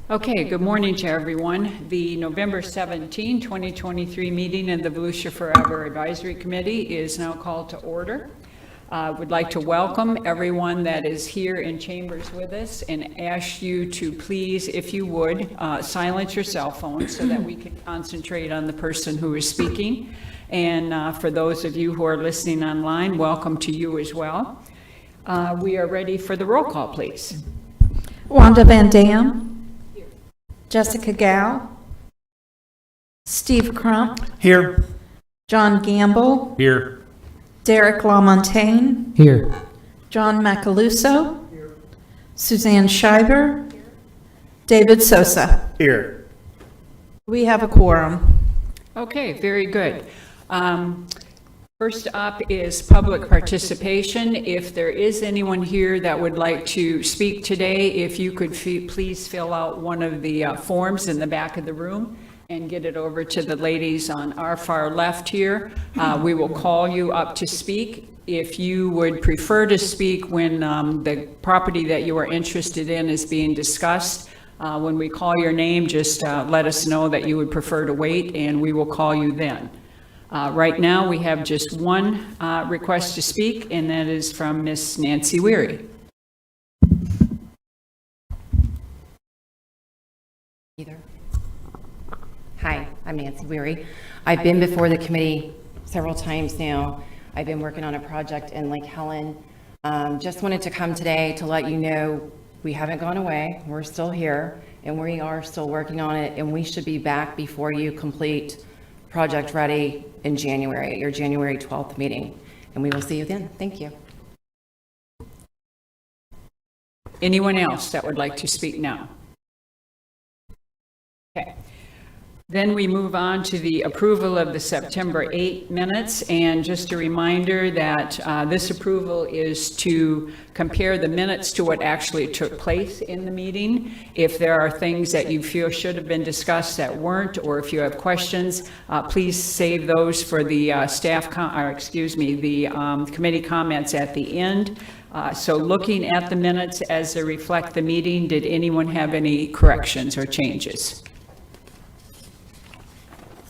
Okay, good morning to everyone. The November 17, 2023 meeting of the Volusia Forever Advisory Committee is now called to order. Would like to welcome everyone that is here in chambers with us and ask you to please, if you would, silence your cell phones so that we can concentrate on the person who is speaking. And for those of you who are listening online, welcome to you as well. We are ready for the roll call, please. Wanda Van Dam. Jessica Gow. Steve Crump. Here. John Gamble. Here. Derek LaMontagne. Here. John Macaluso. Here. Suzanne Schreiber. Here. David Sosa. Here. We have a quorum. Okay, very good. First up is public participation. If there is anyone here that would like to speak today, if you could please fill out one of the forms in the back of the room and get it over to the ladies on our far left here. We will call you up to speak. If you would prefer to speak when the property that you are interested in is being discussed, when we call your name, just let us know that you would prefer to wait and we will call you then. Right now, we have just one request to speak, and that is from Miss Nancy Weary. Either. Hi, I'm Nancy Weary. I've been before the committee several times now. I've been working on a project in Lake Helen. Just wanted to come today to let you know we haven't gone away. We're still here, and we are still working on it, and we should be back before you complete project ready in January, at your January 12th meeting. And we will see you then. Thank you. Anyone else that would like to speak now? Okay. Then we move on to the approval of the September 8 minutes. And just a reminder that this approval is to compare the minutes to what actually took place in the meeting. If there are things that you feel should have been discussed that weren't, or if you have questions, please save those for the committee comments at the end. So looking at the minutes as they reflect the meeting, did anyone have any corrections or changes?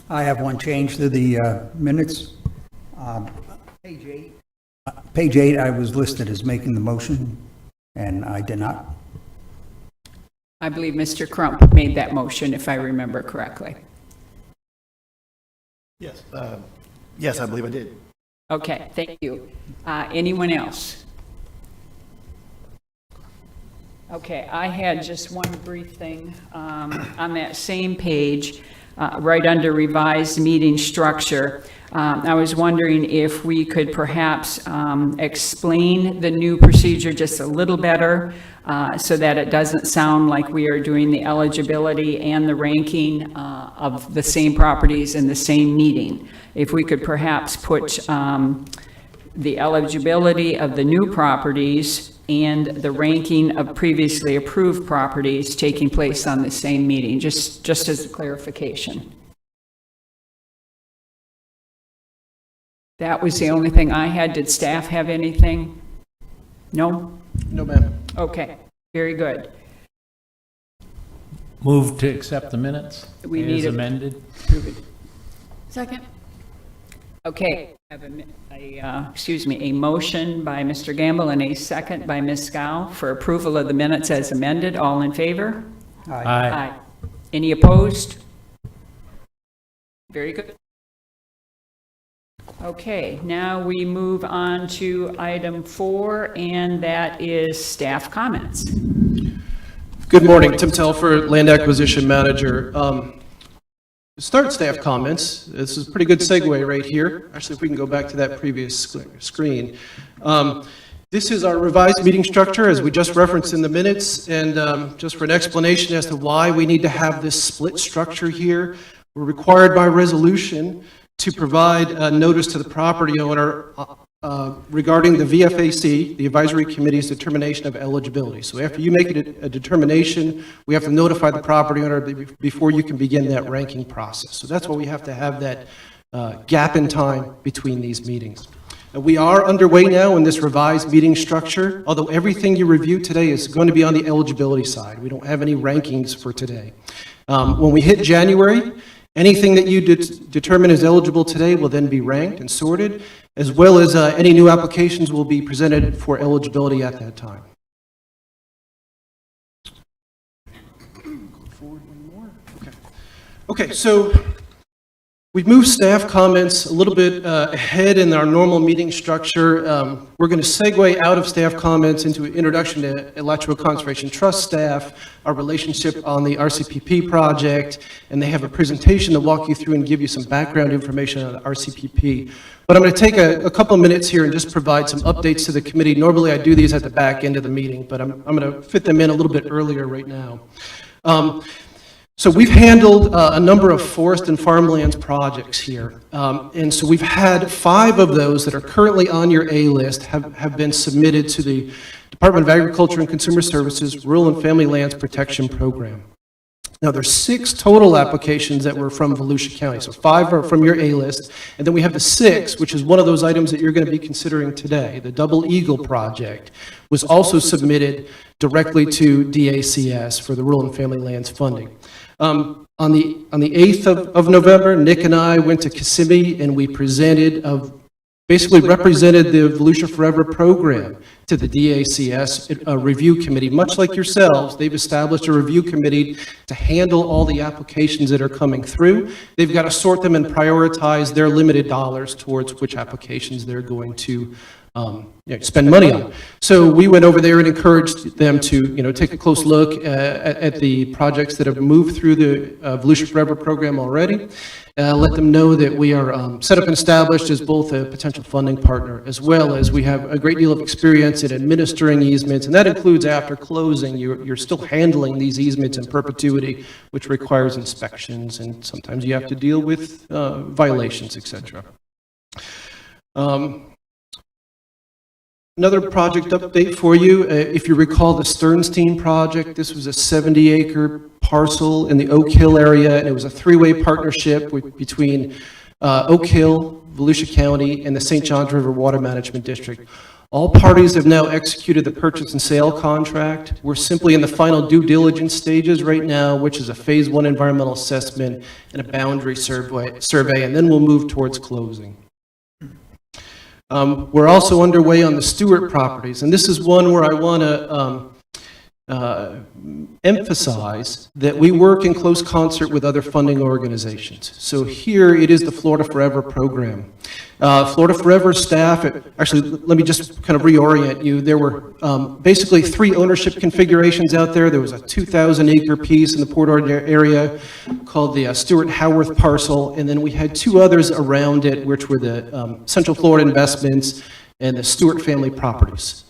I have one change to the minutes. Page 8, I was listed as making the motion, and I did not. I believe Mr. Crump made that motion, if I remember correctly. Yes, Yes, I believe I did. Okay, thank you. Anyone else? Okay, I had just one brief thing on that same page, right under revised meeting structure. I was wondering if we could perhaps explain the new procedure just a little better so that it doesn't sound like we are doing the eligibility and the ranking of the same properties in the same meeting. If we could perhaps put the eligibility of the new properties and the ranking of previously approved properties taking place on the same meeting, just as a clarification. That was the only thing I had. Did staff have anything? No? No, ma'am. Okay, very good. Move to accept the minutes We need as a- amended. Second. Okay, I have a motion by Mr. Gamble and a second by Ms. Scow for approval of the minutes as amended. All in favor? Aye. Any opposed? Very good. Okay, now we move on to item 4, and that is staff comments. Good morning, Tim Telfer, Land Acquisition Manager. Start staff comments. This is a pretty good segue right here. Actually, if we can go back to that previous screen. This is our revised meeting structure, as we just referenced in the minutes, and just for an explanation as to why we need to have this split structure here, we're required by resolution to provide notice to the property owner regarding the VFAC, the Advisory Committee's determination of eligibility. So after you make a determination, we have to notify the property owner before you can begin that ranking process. So that's why we have to have that gap in time between these meetings. We are underway now in this revised meeting structure, although everything you review today is going to be on the eligibility side. We don't have any rankings for today. When we hit January, anything that you determine is eligible today will then be ranked and sorted, as well as any new applications will be presented for eligibility at that time. Okay, so we've moved staff comments a little bit ahead in our normal meeting structure. We're going to segue out of staff comments into an introduction to Alachua Conservation Trust staff, our relationship on the RCPP project, and they have a presentation to walk you through and give you some background information on the RCPP. But I'm going to take a couple of minutes here and just provide some updates to the committee. Normally I do these at the back end of the meeting, but I'm going to fit them in a little bit earlier right now. So we've handled a number of forest and farmlands projects here. And so we've had 5 of those that are currently on your A list have been submitted to the Department of Agriculture and Consumer Services Rural and Family Lands Protection Program. Now there's 6 total applications that were from Volusia County. So 5 are from your A list. And then we have the 6th, which is one of those items that you're going to be considering today. The Double Eagle project was also submitted directly to DACS for the Rural and Family Lands funding. On the 8th of November, Nick and I went to Kissimmee and we basically represented the Volusia Forever program to the DACS review committee. Much like yourselves, they've established a review committee to handle all the applications that are coming through. They've got to sort them and prioritize their limited dollars towards which applications they're going to spend money on. So we went over there and encouraged them to, take a close look at the projects that have moved through the Volusia Forever program already. Let them know that we are set up and established as both a potential funding partner, as well as we have a great deal of experience in administering easements, and that includes after closing. You're still handling these easements in perpetuity, which requires inspections, and sometimes you have to deal with violations, etc. Another project update for you. If you recall the Sternstein project, this was a 70-acre parcel in the Oak Hill area, and it was a 3-way partnership between Oak Hill, Volusia County, and the St. Johns River Water Management District. All parties have now executed the purchase and sale contract. We're simply in the final due diligence stages right now, which is a phase 1 environmental assessment and a boundary survey, and then we'll move towards closing. We're also underway on the Stewart properties, and this is one where I want to emphasize that we work in close concert with other funding organizations. So here it is the Florida Forever program. Florida Forever staff, actually, let me just kind of reorient you. There were basically 3 ownership configurations out there. There was a 2,000-acre piece in the Port Arthur area called the Stuart Howarth parcel, and then we had 2 others around it, which were the Central Florida Investments and the Stewart Family Properties.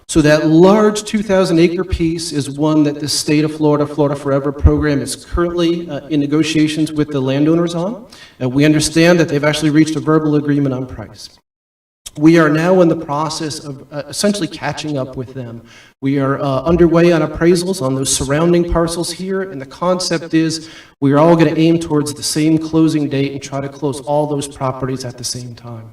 So that large 2,000-acre piece is one that the state of Florida, Florida Forever program is currently in negotiations with the landowners on. We understand that they've actually reached a verbal agreement on price. We are now in the process of essentially catching up with them. We are underway on appraisals on those surrounding parcels here, and the concept is we are all going to aim towards the same closing date and try to close all those properties at the same time.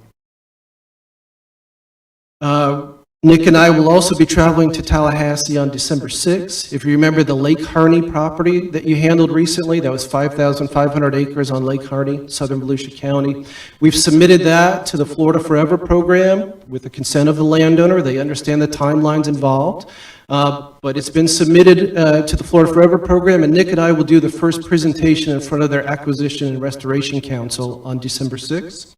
Nick and I will also be traveling to Tallahassee on December 6th. If you remember the Lake Harney property that you handled recently, that was 5,500 acres on Lake Harney, southern Volusia County. We've submitted that to the Florida Forever program with the consent of the landowner. They understand the timelines involved. But it's been submitted to the Florida Forever program, and Nick and I will do the first presentation in front of their Acquisition and Restoration Council on December 6th.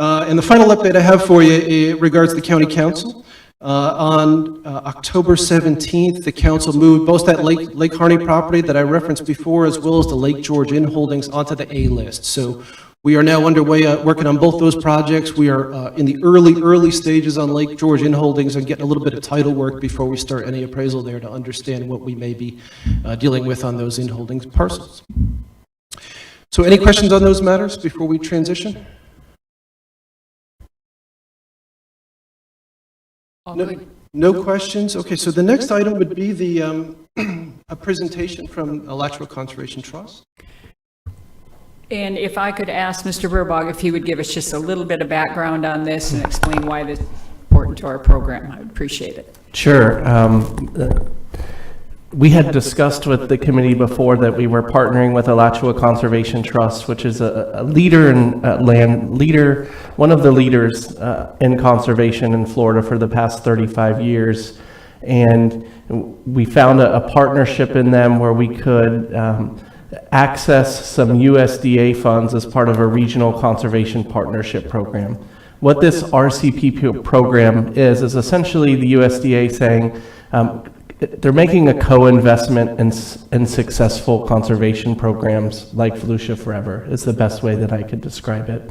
And the final update I have for you regards the county council. On October 17th, the council moved both that Lake Harney property that I referenced before, as well as the Lake George Inn holdings onto the A list. So we are now underway working on both those projects. We are in the early stages on Lake George Inn holdings and getting a little bit of title work before we start any appraisal there to understand what we may be dealing with on those Inn holdings parcels. So any questions on those matters before we transition? No questions? Okay, so the next item would be the a presentation from Alachua Conservation Trust. And if I could ask Mr. Burbog if he would give us just a little bit of background on this and explain why this is important to our program, I would appreciate it. Sure. We had discussed with the committee before that we were partnering with Alachua Conservation Trust, which is a leader in one of the leaders in conservation in Florida for the past 35 years. And we found a partnership in them where we could access some USDA funds as part of a regional conservation partnership program. What this RCP program is essentially the USDA saying, they're making a co-investment in successful conservation programs like Volusia Forever is the best way that I could describe it.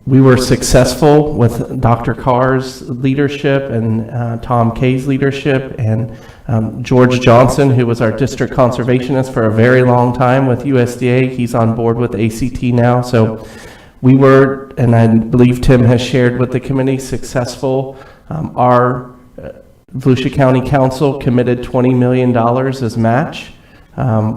We were successful with Dr. Carr's leadership and Tom Kay's leadership and George Johnson, who was our district conservationist for a very long time with USDA. He's on board with ACT now. So we were, and I believe Tim has shared with the committee, successful. Our Volusia County Council committed $20 million as match,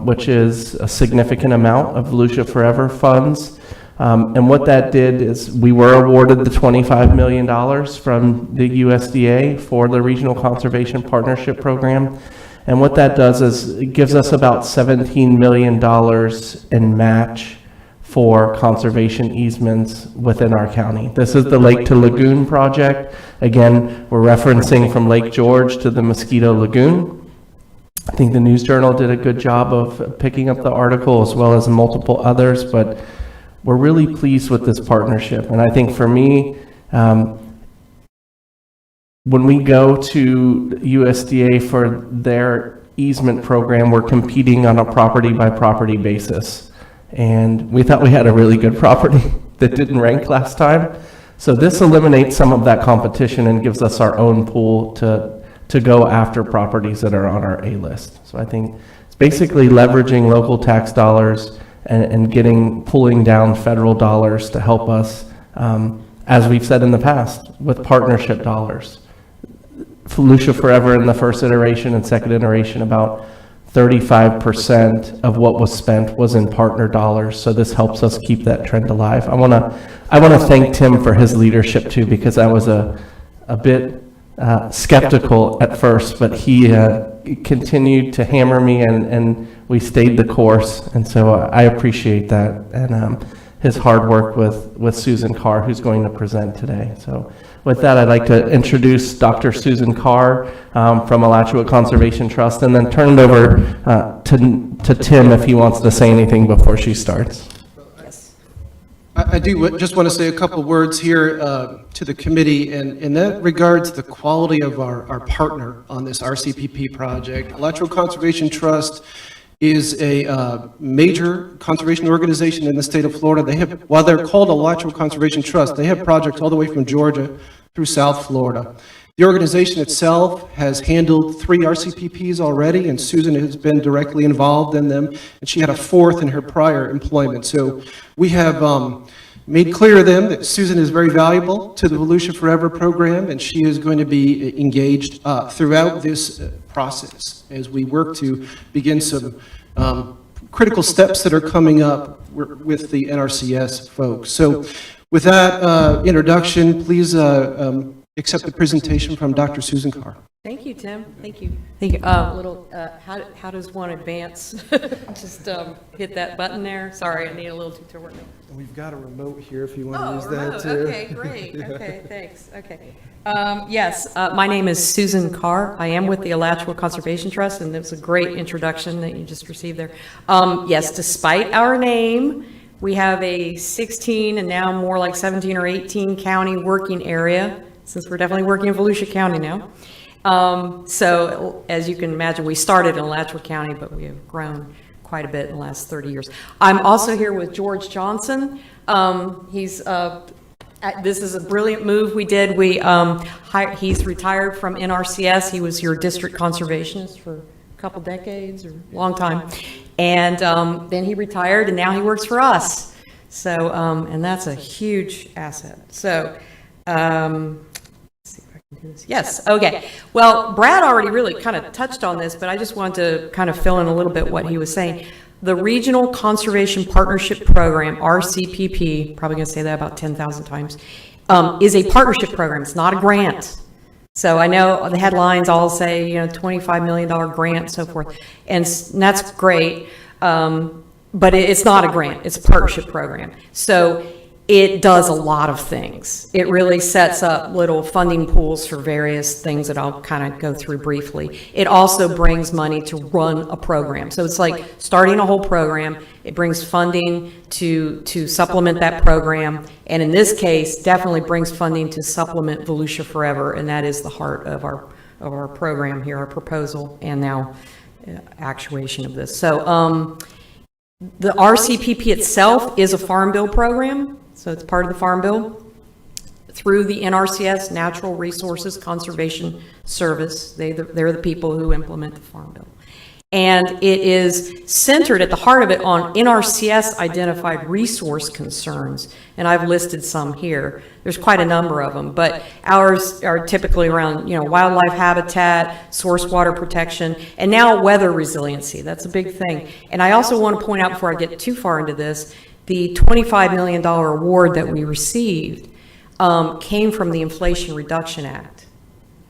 which is a significant amount of Volusia Forever funds. And what that did is we were awarded the $25 million from the USDA for the Regional Conservation Partnership Program. And what that does is it gives us about $17 million in match for conservation easements within our county. This is the Lake to Lagoon project. Again, we're referencing from Lake George to the Mosquito Lagoon. I think the News Journal did a good job of picking up the article as well as multiple others, but we're really pleased with this partnership. And I think for me, when we go to USDA for their easement program, we're competing on a property by property basis. And we thought we had a really good property that didn't rank last time. So this eliminates some of that competition and gives us our own pool to go after properties that are on our A list. So I think it's basically leveraging local tax dollars and pulling down federal dollars to help us, as we've said in the past, with partnership dollars. Volusia Forever in the first iteration and second iteration, about 35% of what was spent was in partner dollars, so this helps us keep that trend alive. I want to thank Tim for his leadership too, because I was a bit skeptical at first, but he continued to hammer me, and we stayed the course, and so I appreciate that, and his hard work with Susan Carr, who's going to present today. So With that, I'd like to introduce Dr. Susan Carr from Alachua Conservation Trust, and then turn it over to Tim if he wants to say anything before she starts. I do just want to say a couple words here to the committee, and that regards the quality of our partner on this RCPP project. Alachua Conservation Trust is a major conservation organization in the state of Florida. They have, while they're called Alachua Conservation Trust, they have projects all the way from Georgia through South Florida. The organization itself has handled 3 RCPPs already, and Susan has been directly involved in them, and she had a 4th in her prior employment. So we have made clear to them that Susan is very valuable to the Volusia Forever program, and she is going to be engaged throughout this process as we work to begin some critical steps that are coming up with the NRCS folks. So with that introduction, please accept the presentation from Dr. Susan Carr. Thank you, Tim. Thank you. Thank you. How does one advance? Just hit that button there. Sorry, I need a little tutorial. We've got a remote here if you want Oh, remote. Okay, great. Okay, thanks. Okay. Yes, my name is Susan Carr. I am with the Alachua Conservation Trust, and it was a great introduction that you just received there. Yes, despite our name, we have a 16 and now more like 17 or 18 county working area, since we're definitely working in Volusia County now. So as you can imagine, we started in Alachua County, but we have grown quite a bit in the last 30 years. I'm also here with George Johnson. This is a brilliant move we did. He's retired from NRCS. He was your district conservationist for a couple decades or a long time. And then he retired, and now he works for us. So, and that's a huge asset. So, yes, okay. Well, Brad already really kind of touched on this, but I just want to kind of fill in a little bit what he was saying. The Regional Conservation Partnership Program, RCPP, probably going to say that about 10,000 times, is a partnership program. It's not a grant. So I know the headlines all say, $25 million grant, so forth, and that's great, but it's not a grant. It's a partnership program. So it does a lot of things. It really sets up little funding pools for various things that I'll kind of go through briefly. It also brings money to run a program. So it's like starting a whole program. It brings funding to supplement that program. And in this case, definitely brings funding to supplement Volusia Forever. And that is the heart of our program here, our proposal, and now actuation of this. So the RCPP itself is a Farm Bill program. So it's part of the Farm Bill through the NRCS, Natural Resources Conservation Service. They're the people who implement the Farm Bill. And it is centered at the heart of it on NRCS identified resource concerns. And I've listed some here. There's quite a number of them, but ours are typically around, wildlife habitat, source water protection, and now weather resiliency. That's a big thing. And I also want to point out before I get too far into this, the $25 million award that we received came from the Inflation Reduction Act.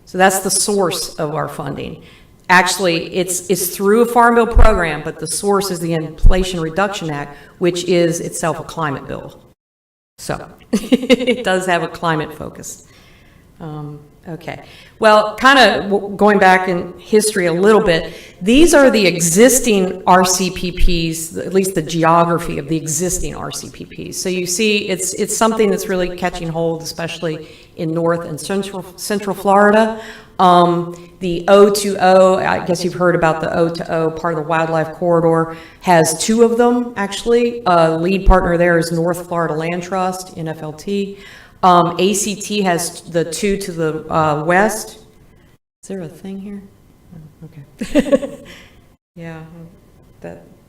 So that's the source of our funding. Actually, it's through a Farm Bill program, but the source is the Inflation Reduction Act, which is itself a climate bill. So it does have a climate focus. Okay. Well, kind of going back in history a little bit, these are the existing RCPPs, at least the geography of the existing RCPPs. So you see it's something that's really catching hold, especially in North and Central Florida. The O2O, I guess you've heard about the O2O, part of the wildlife corridor, has 2 of them, actually. Lead partner there is North Florida Land Trust, NFLT. ACT has the 2 to the west. Is there a thing here? Oh, okay. Yeah,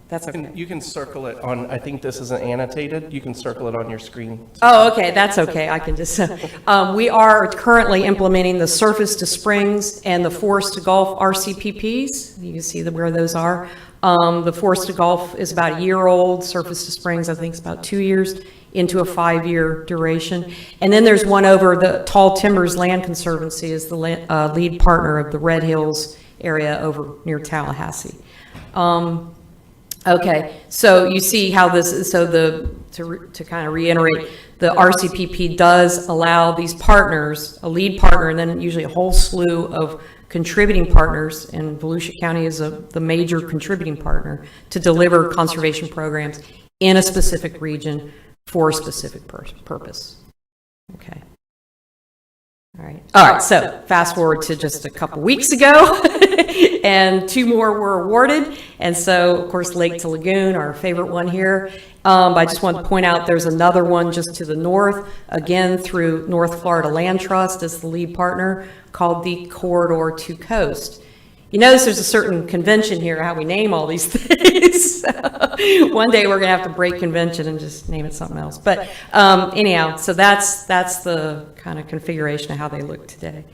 that's okay. You can circle it on, I think this isn't annotated, you can circle it on your screen. Oh, okay, that's okay. I can just, we are currently implementing the Surface to Springs and the Forest to Gulf RCPPs. You can see where those are. The Forest to Gulf is about a year old. Surface to Springs, I think, is about 2 years into a 5-year duration. And then there's one over the Tall Timbers Land Conservancy is the lead partner of the Red Hills area over near Tallahassee. Okay, so you see how this is, so to kind of reiterate, the RCPP does allow these partners, a lead partner, and then usually a whole slew of contributing partners, and Volusia County is the major contributing partner, to deliver conservation programs in a specific region for a specific purpose. Okay. All right, so fast forward to just a couple weeks ago, and 2 more were awarded. And so, of course, Lake to Lagoon, our favorite one here. I just want to point out there's another one just to the north, again through North Florida Land Trust as the lead partner, called the Corridor to Coast. You notice there's a certain convention here, how we name all these things. One day we're going to have to break convention and just name it something else. But anyhow, so that's the kind of configuration of how they look today.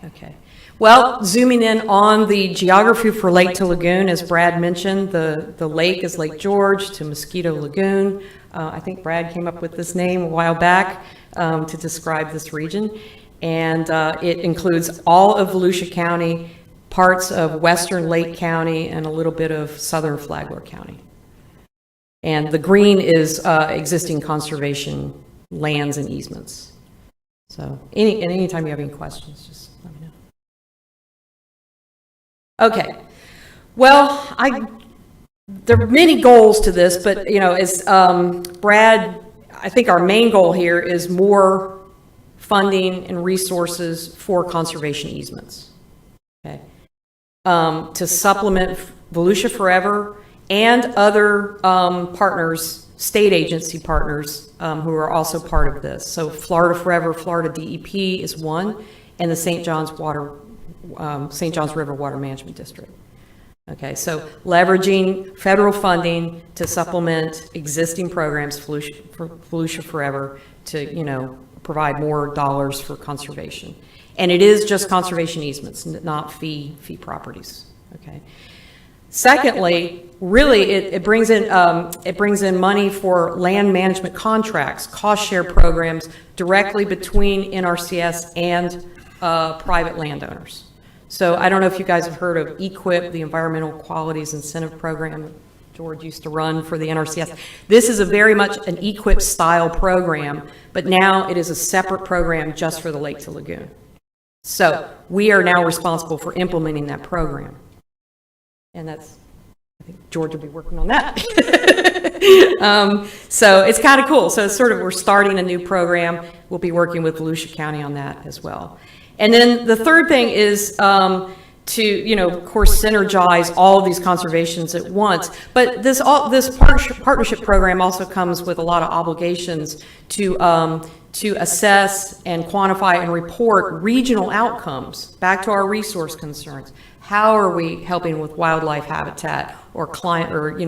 Okay. Well, zooming in on the geography for Lake to Lagoon, as Brad mentioned, the lake is Lake George to Mosquito Lagoon. I think Brad came up with this name a while back to describe this region. And it includes all of Volusia County, parts of western Lake County, and a little bit of southern Flagler County. And the green is existing conservation lands and easements. So anytime you have any questions, just let me know. Okay. Well, there are many goals to this, but as Brad, I think our main goal here is more funding and resources for conservation easements, okay, to supplement Volusia Forever and other partners, state agency partners who are also part of this. So Florida Forever, Florida DEP is one, and the St. John's River Water Management District. Okay, so leveraging federal funding to supplement existing programs for Volusia Forever to, provide more dollars for conservation. And it is just conservation easements, not fee properties. Okay. Secondly, really it brings in money for land management contracts, cost share programs directly between NRCS and private landowners. So I don't know if you guys have heard of EQIP, the Environmental Qualities Incentive Program. George used to run for the NRCS. This is a very much an EQIP style program, but now it is a separate program just for the Lake to Lagoon. So we are now responsible for implementing that program. And I think George will be working on that. So it's kind of cool. So it's we're starting a new program. We'll be working with Volusia County on that as well. And then the third thing is to, of course, synergize all of these conservations at once. But this partnership program also comes with a lot of obligations to assess and quantify and report regional outcomes back to our resource concerns. How are we helping with wildlife habitat or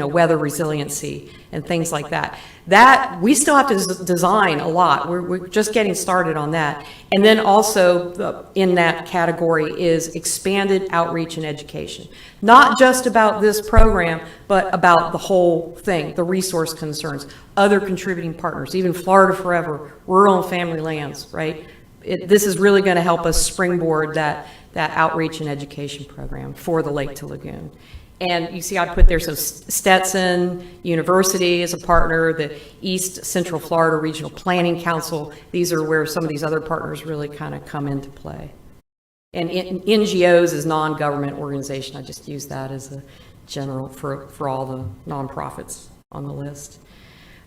weather resiliency and things like that? That we still have to design a lot. We're just getting started on that. And then also in that category is expanded outreach and education. Not just about this program, but about the whole thing, the resource concerns, other contributing partners, even Florida Forever, rural and family lands, right? This is really going to help us springboard that outreach and education program for the Lake to Lagoon. And you see I put there, so Stetson University is a partner, the East Central Florida Regional Planning Council. These are where some of these other partners really kind of come into play. And NGOs is non-government organization. I just use that as a general for all the nonprofits on the list.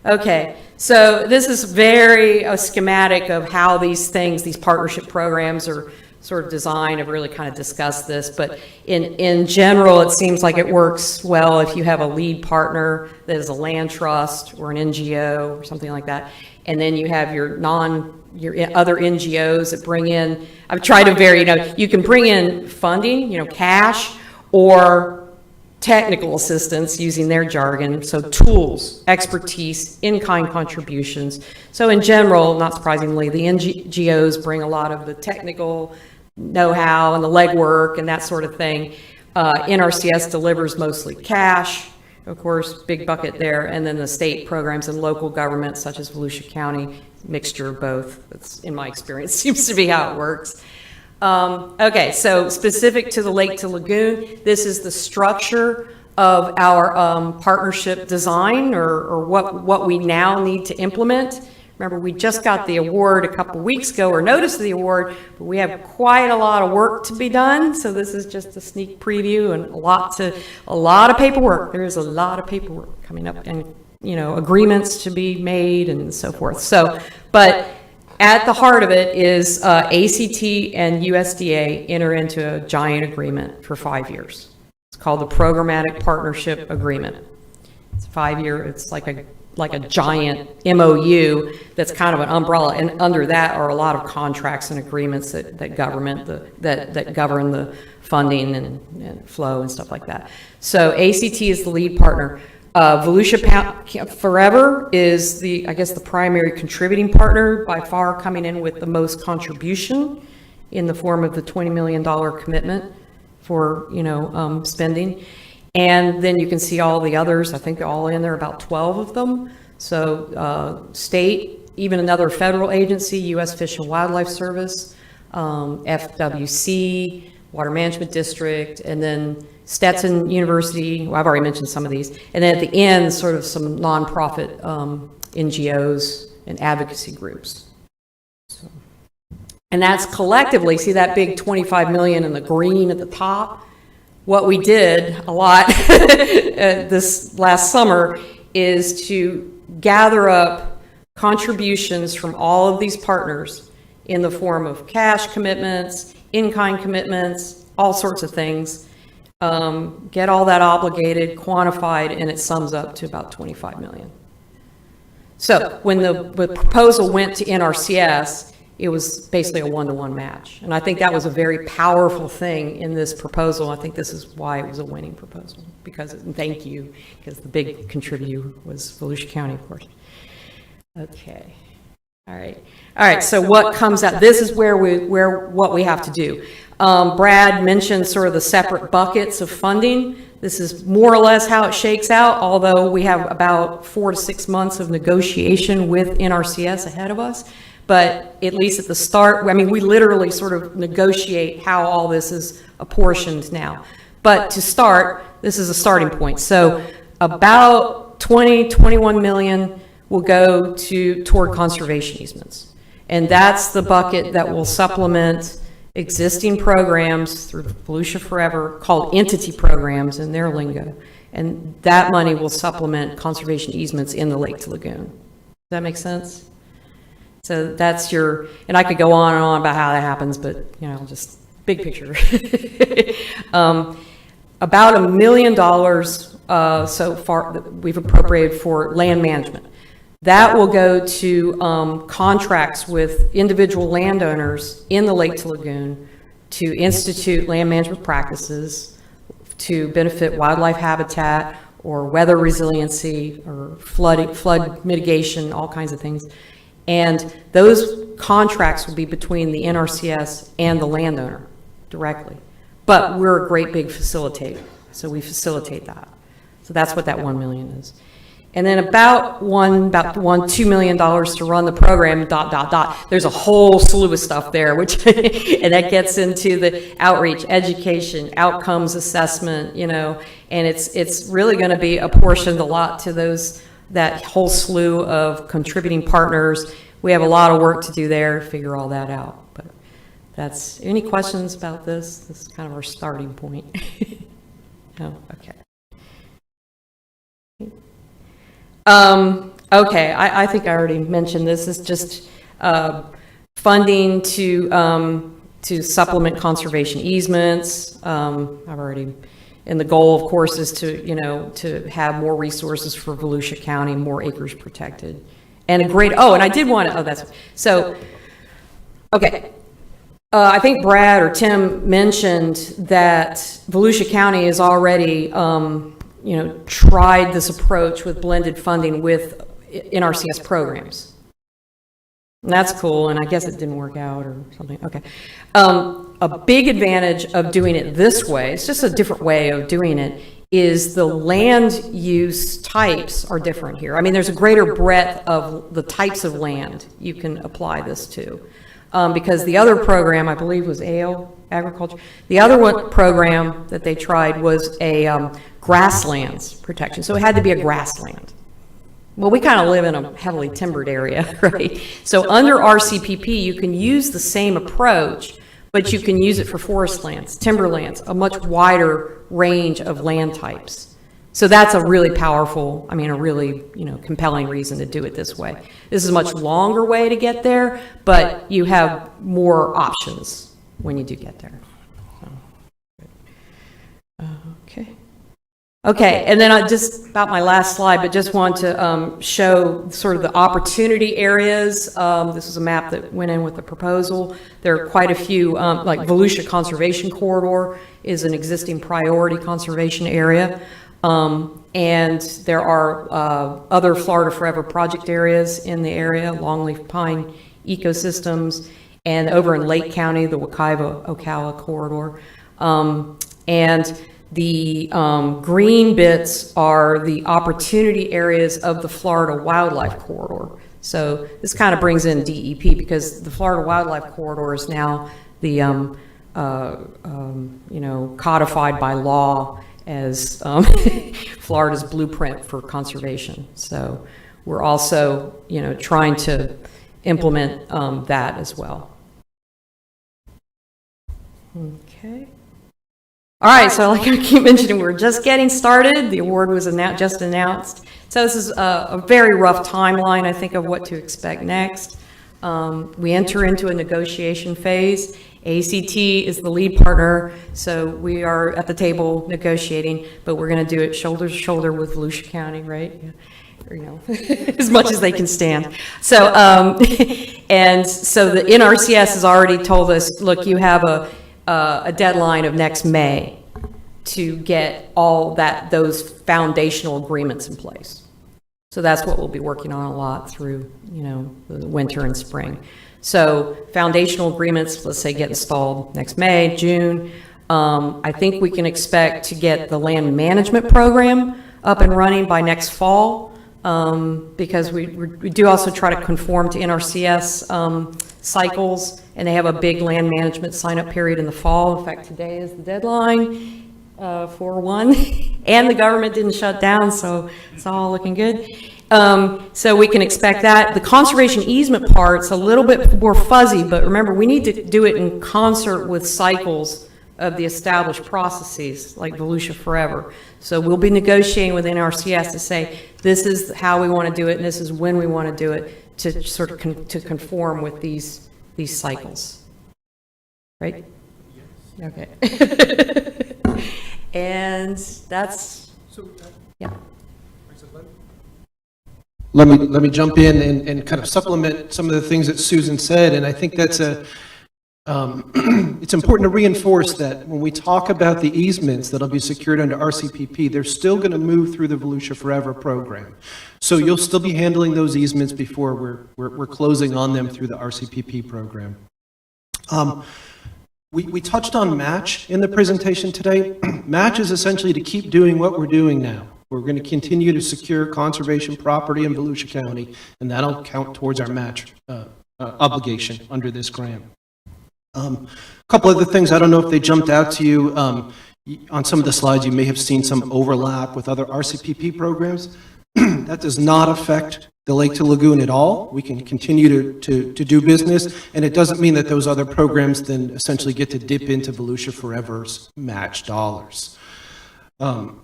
Okay, so this is very a schematic of how these partnership programs are sort of designed. I've really kind of discussed this, but in general, it seems like it works well if you have a lead partner that is a land trust or an NGO or something like that, and then you have your other NGOs that bring in. I've tried to vary. You can bring in funding, cash, or technical assistance using their jargon, so tools, expertise, in-kind contributions. So in general, not surprisingly, the NGOs bring a lot of the technical know-how and the legwork and that sort of thing. NRCS delivers mostly cash, of course, big bucket there, and then the state programs and local governments such as Volusia County, mixture of both. That's, in my experience, seems to be how it works. Okay, so specific to the Lake to Lagoon, this is the structure of our partnership design or what we now need to implement. Remember, we just got the award a couple weeks ago, or notice of the award, but we have quite a lot of work to be done. So this is just a sneak preview and a lot of paperwork. There is a lot of paperwork coming up, and agreements to be made and so forth. So, but at the heart of it is ACT and USDA enter into a giant agreement for 5 years. It's called the Programmatic Partnership Agreement. It's 5 year. It's like a giant MOU that's kind of an umbrella, and under that are a lot of contracts and agreements that govern the funding and flow and stuff like that. So ACT is the lead partner. Volusia Forever is the primary contributing partner, by far coming in with the most contribution in the form of the $20 million commitment for spending. And then you can see all the others. I think they're all in there, about 12 of them. So state, even another federal agency, U.S. Fish and Wildlife Service, FWC, Water Management District, and then Stetson University. Well, I've already mentioned some of these. And then at the end, sort of some nonprofit NGOs and advocacy groups. And that's collectively, see that big 25 million in the green at the top? What we did a lot this last summer is to gather up contributions from all of these partners in the form of cash commitments, in-kind commitments, all sorts of things, get all that obligated, quantified, and it sums up to about 25 million. So when the proposal went to NRCS, it was basically a one-to-one match. And I think that was a very powerful thing in this proposal. I think this is why it was a winning proposal, because, and thank you, because the big contributor was Volusia County, of course. Okay. All right, so what comes out, this is what we have to do. Brad mentioned sort of the separate buckets of funding. This is more or less how it shakes out, although we have about 4 to 6 months of negotiation with NRCS ahead of us. But at least at the start, I mean, we literally sort of negotiate how all this is apportioned now. But to start, this is a starting point. So about 21 million will go toward conservation easements. And that's the bucket that will supplement existing programs through Volusia Forever, called entity programs in their lingo. And that money will supplement conservation easements in the Lake to Lagoon. Does that make sense? So that's your, and I could go on and on about how that happens, but just big picture. About $1 million so far that we've appropriated for land management. That will go to contracts with individual landowners in the Lake to Lagoon to institute land management practices to benefit wildlife habitat or weather resiliency or flood mitigation, all kinds of things. And those contracts will be between the NRCS and the landowner directly. But we're a great big facilitator, so we facilitate that. So that's what that 1 million is. And then about $2 million to run the program, ... There's a whole slew of stuff there, which, and that gets into the outreach, education, outcomes assessment, and it's really going to be apportioned a lot to that whole slew of contributing partners. We have a lot of work to do there to figure all that out. But any questions about this? This is kind of our starting point. No, okay. Okay, I think I already mentioned this. This is just funding to supplement conservation easements. And the goal, of course, is to have more resources for Volusia County, more acres protected, and and I did want to, okay. I think Brad or Tim mentioned that Volusia County has already, tried this approach with blended funding with NRCS programs. And that's cool, and I guess it didn't work out or something. Okay. A big advantage of doing it this way, it's just a different way of doing it, is the land use types are different here. I mean, there's a greater breadth of the types of land you can apply this to. because the other program, I believe, was ale, agriculture. The other one program that they tried was a grasslands protection, so it had to be a grassland. Well, we kind of live in a heavily timbered area, right? So under RCPP, you can use the same approach, but you can use it for forest lands, timberlands, a much wider range of land types. So that's a really powerful, I mean, a really, compelling reason to do it this way. This is a much longer way to get there, but you have more options when you do get there. Okay. Okay, and then just about my last slide, but just want to show sort of the opportunity areas. This is a map that went in with the proposal. There are quite a few, like Volusia Conservation Corridor is an existing priority conservation area. And there are other Florida Forever project areas in the area, longleaf pine ecosystems, and over in Lake County, the Wekiva-Ocala corridor. And the green bits are the opportunity areas of the Florida Wildlife Corridor. So this kind of brings in DEP because the Florida Wildlife Corridor is now the, codified by law as Florida's blueprint for conservation. So we're also, trying to implement that as well. Okay. All right, so like I keep mentioning, we're just getting started. The award was just announced. So this is a very rough timeline, I think, of what to expect next. We enter into a negotiation phase. ACT is the lead partner, so we are at the table negotiating, but we're going to do it shoulder to shoulder with Volusia County, right? Yeah. As much as they can stand. So, and so the NRCS has already told us, look, you have a deadline of next May to get all those foundational agreements in place. So that's what we'll be working on a lot through, the winter and spring. So foundational agreements, let's say, get installed next May, June. I think we can expect to get the land management program up and running by next fall, because we do also try to conform to NRCS cycles, and they have a big land management sign-up period in the fall. In fact, today is the deadline for one, and the government didn't shut down, so it's all looking good. So we can expect that. The conservation easement part's a little bit more fuzzy, but remember, we need to do it in concert with cycles of the established processes, like Volusia Forever. So we'll be negotiating with NRCS to say, this is how we want to do it, and this is when we want to do it, to sort of to conform with these cycles. Right? Yes. Okay. And that's, yeah. Let me jump in and kind of supplement some of the things that Susan said, and I think that's it's important to reinforce that when we talk about the easements that'll be secured under RCPP, they're still going to move through the Volusia Forever program. So you'll still be handling those easements before we're closing on them through the RCPP program. We touched on match in the presentation today. Match is essentially to keep doing what we're doing now. We're going to continue to secure conservation property in Volusia County, and that'll count towards our match obligation under this grant. A couple other things, I don't know if they jumped out to you. On some of the slides, you may have seen some overlap with other RCPP programs. That does not affect the Lake to Lagoon at all. We can continue to do business, and it doesn't mean that those other programs then essentially get to dip into Volusia Forever's match dollars. I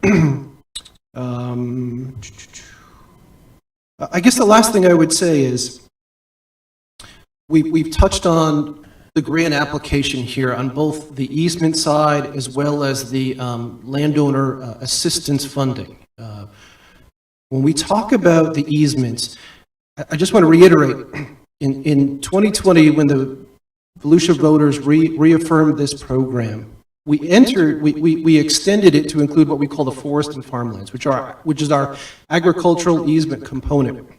guess the last thing I would say is we've touched on the grant application here on both the easement side as well as the landowner assistance funding. When we talk about the easements, I just want to reiterate, in 2020, when the Volusia voters reaffirmed this program, we extended it to include what we call the forest and farmlands, which is our agricultural easement component.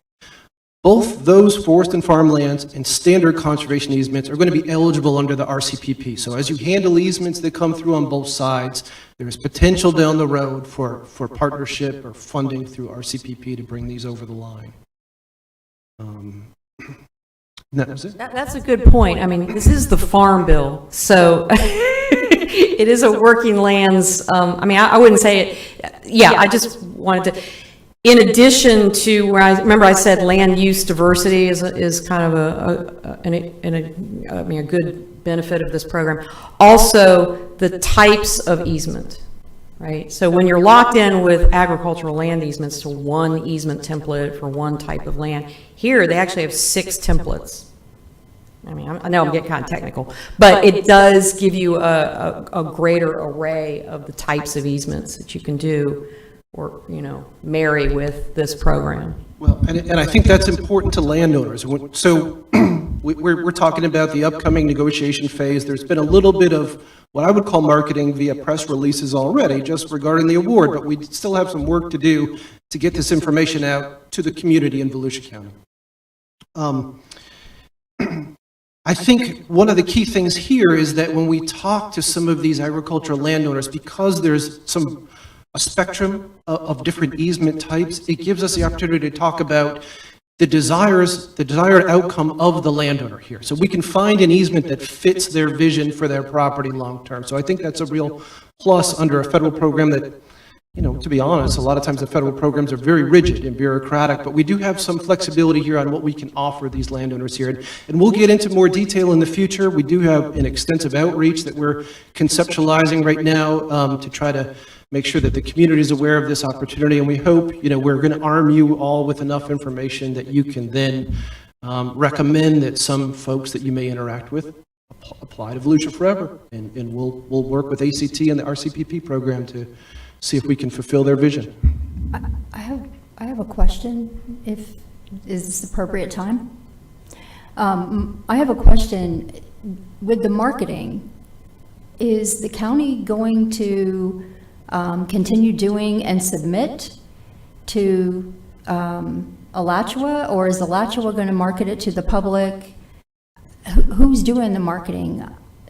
Both those forest and farmlands and standard conservation easements are going to be eligible under the RCPP. So as you handle easements that come through on both sides, there is potential down the road for partnership or funding through RCPP to bring these over the line. And that was it. That's a good point. I mean, this is the Farm Bill, so it is a working lands, I mean, I wouldn't say it, yeah, I just wanted to, in addition to where I said land use diversity is kind of a good benefit of this program. Also, the types of easement, right? So when you're locked in with agricultural land easements to one easement template for one type of land, here they actually have 6 templates. I mean, I know I'm getting kind of technical, but it does give you a greater array of the types of easements that you can do or, marry with this program. Well, and I think that's important to landowners. So we're talking about the upcoming negotiation phase. There's been a little bit of what I would call marketing via press releases already, just regarding the award, but we still have some work to do to get this information out to the community in Volusia County. I think one of the key things here is that when we talk to some of these agricultural landowners, because there's a spectrum of different easement types, it gives us the opportunity to talk about the desired outcome of the landowner here. So we can find an easement that fits their vision for their property long term. So I think that's a real plus under a federal program that, to be honest, a lot of times the federal programs are very rigid and bureaucratic, but we do have some flexibility here on what we can offer these landowners here. And we'll get into more detail in the future. We do have an extensive outreach that we're conceptualizing right now to try to make sure that the community is aware of this opportunity. And we hope, we're going to arm you all with enough information that you can then recommend that some folks that you may interact with apply to Volusia Forever. And we'll work with ACT and the RCPP program to see if we can fulfill their vision. I have a question, is this the appropriate time? I have a question. With the marketing, is the county going to continue doing and submit to Alachua, or is Alachua going to market it to the public? Who's doing the marketing?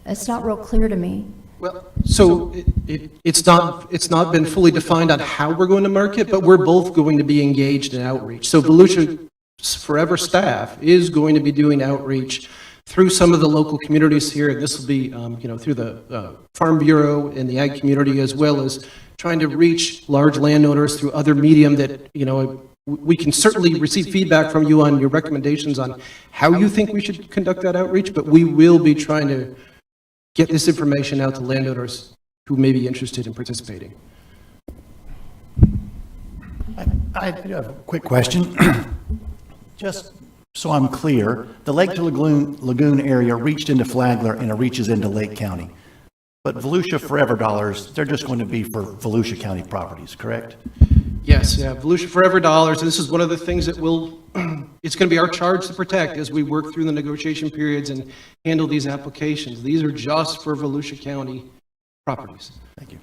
It's not real clear to me. Well, so it's not been fully defined on how we're going to market, but we're both going to be engaged in outreach. So Volusia Forever staff is going to be doing outreach through some of the local communities here. This will be, through the Farm Bureau and the ag community, as well as trying to reach large landowners through other medium that, we can certainly receive feedback from you on your recommendations on how you think we should conduct that outreach, but we will be trying to get this information out to landowners who may be interested in participating. I have a quick question. Just so I'm clear, the Lake to Lagoon area reached into Flagler and it reaches into Lake County. But Volusia Forever dollars, they're just going to be for Volusia County properties, correct? Yes, yeah, Volusia Forever dollars, and this is one of the things that it's going to be our charge to protect as we work through the negotiation periods and handle these applications. These are just for Volusia County properties. Thank you.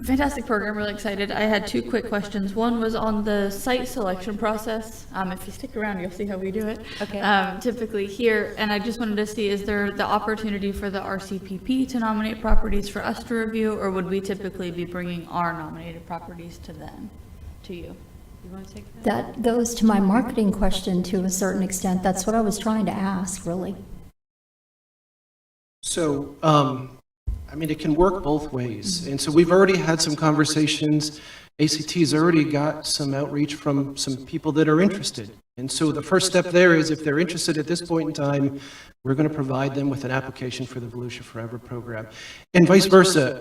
Fantastic program, really excited. I had 2 quick questions. One was on the site selection process. If you stick around, you'll see how we do it. Okay. Typically here, and I just wanted to see, is there the opportunity for the RCPP to nominate properties for us to review, or would we typically be bringing our nominated properties to them, to you? You want to take that? That goes to my marketing question to a certain extent. That's what I was trying to ask, really. So, it can work both ways. And so we've already had some conversations. ACT's already got some outreach from some people that are interested. And so the first step there is, if they're interested at this point in time, we're going to provide them with an application for the Volusia Forever program. And vice versa.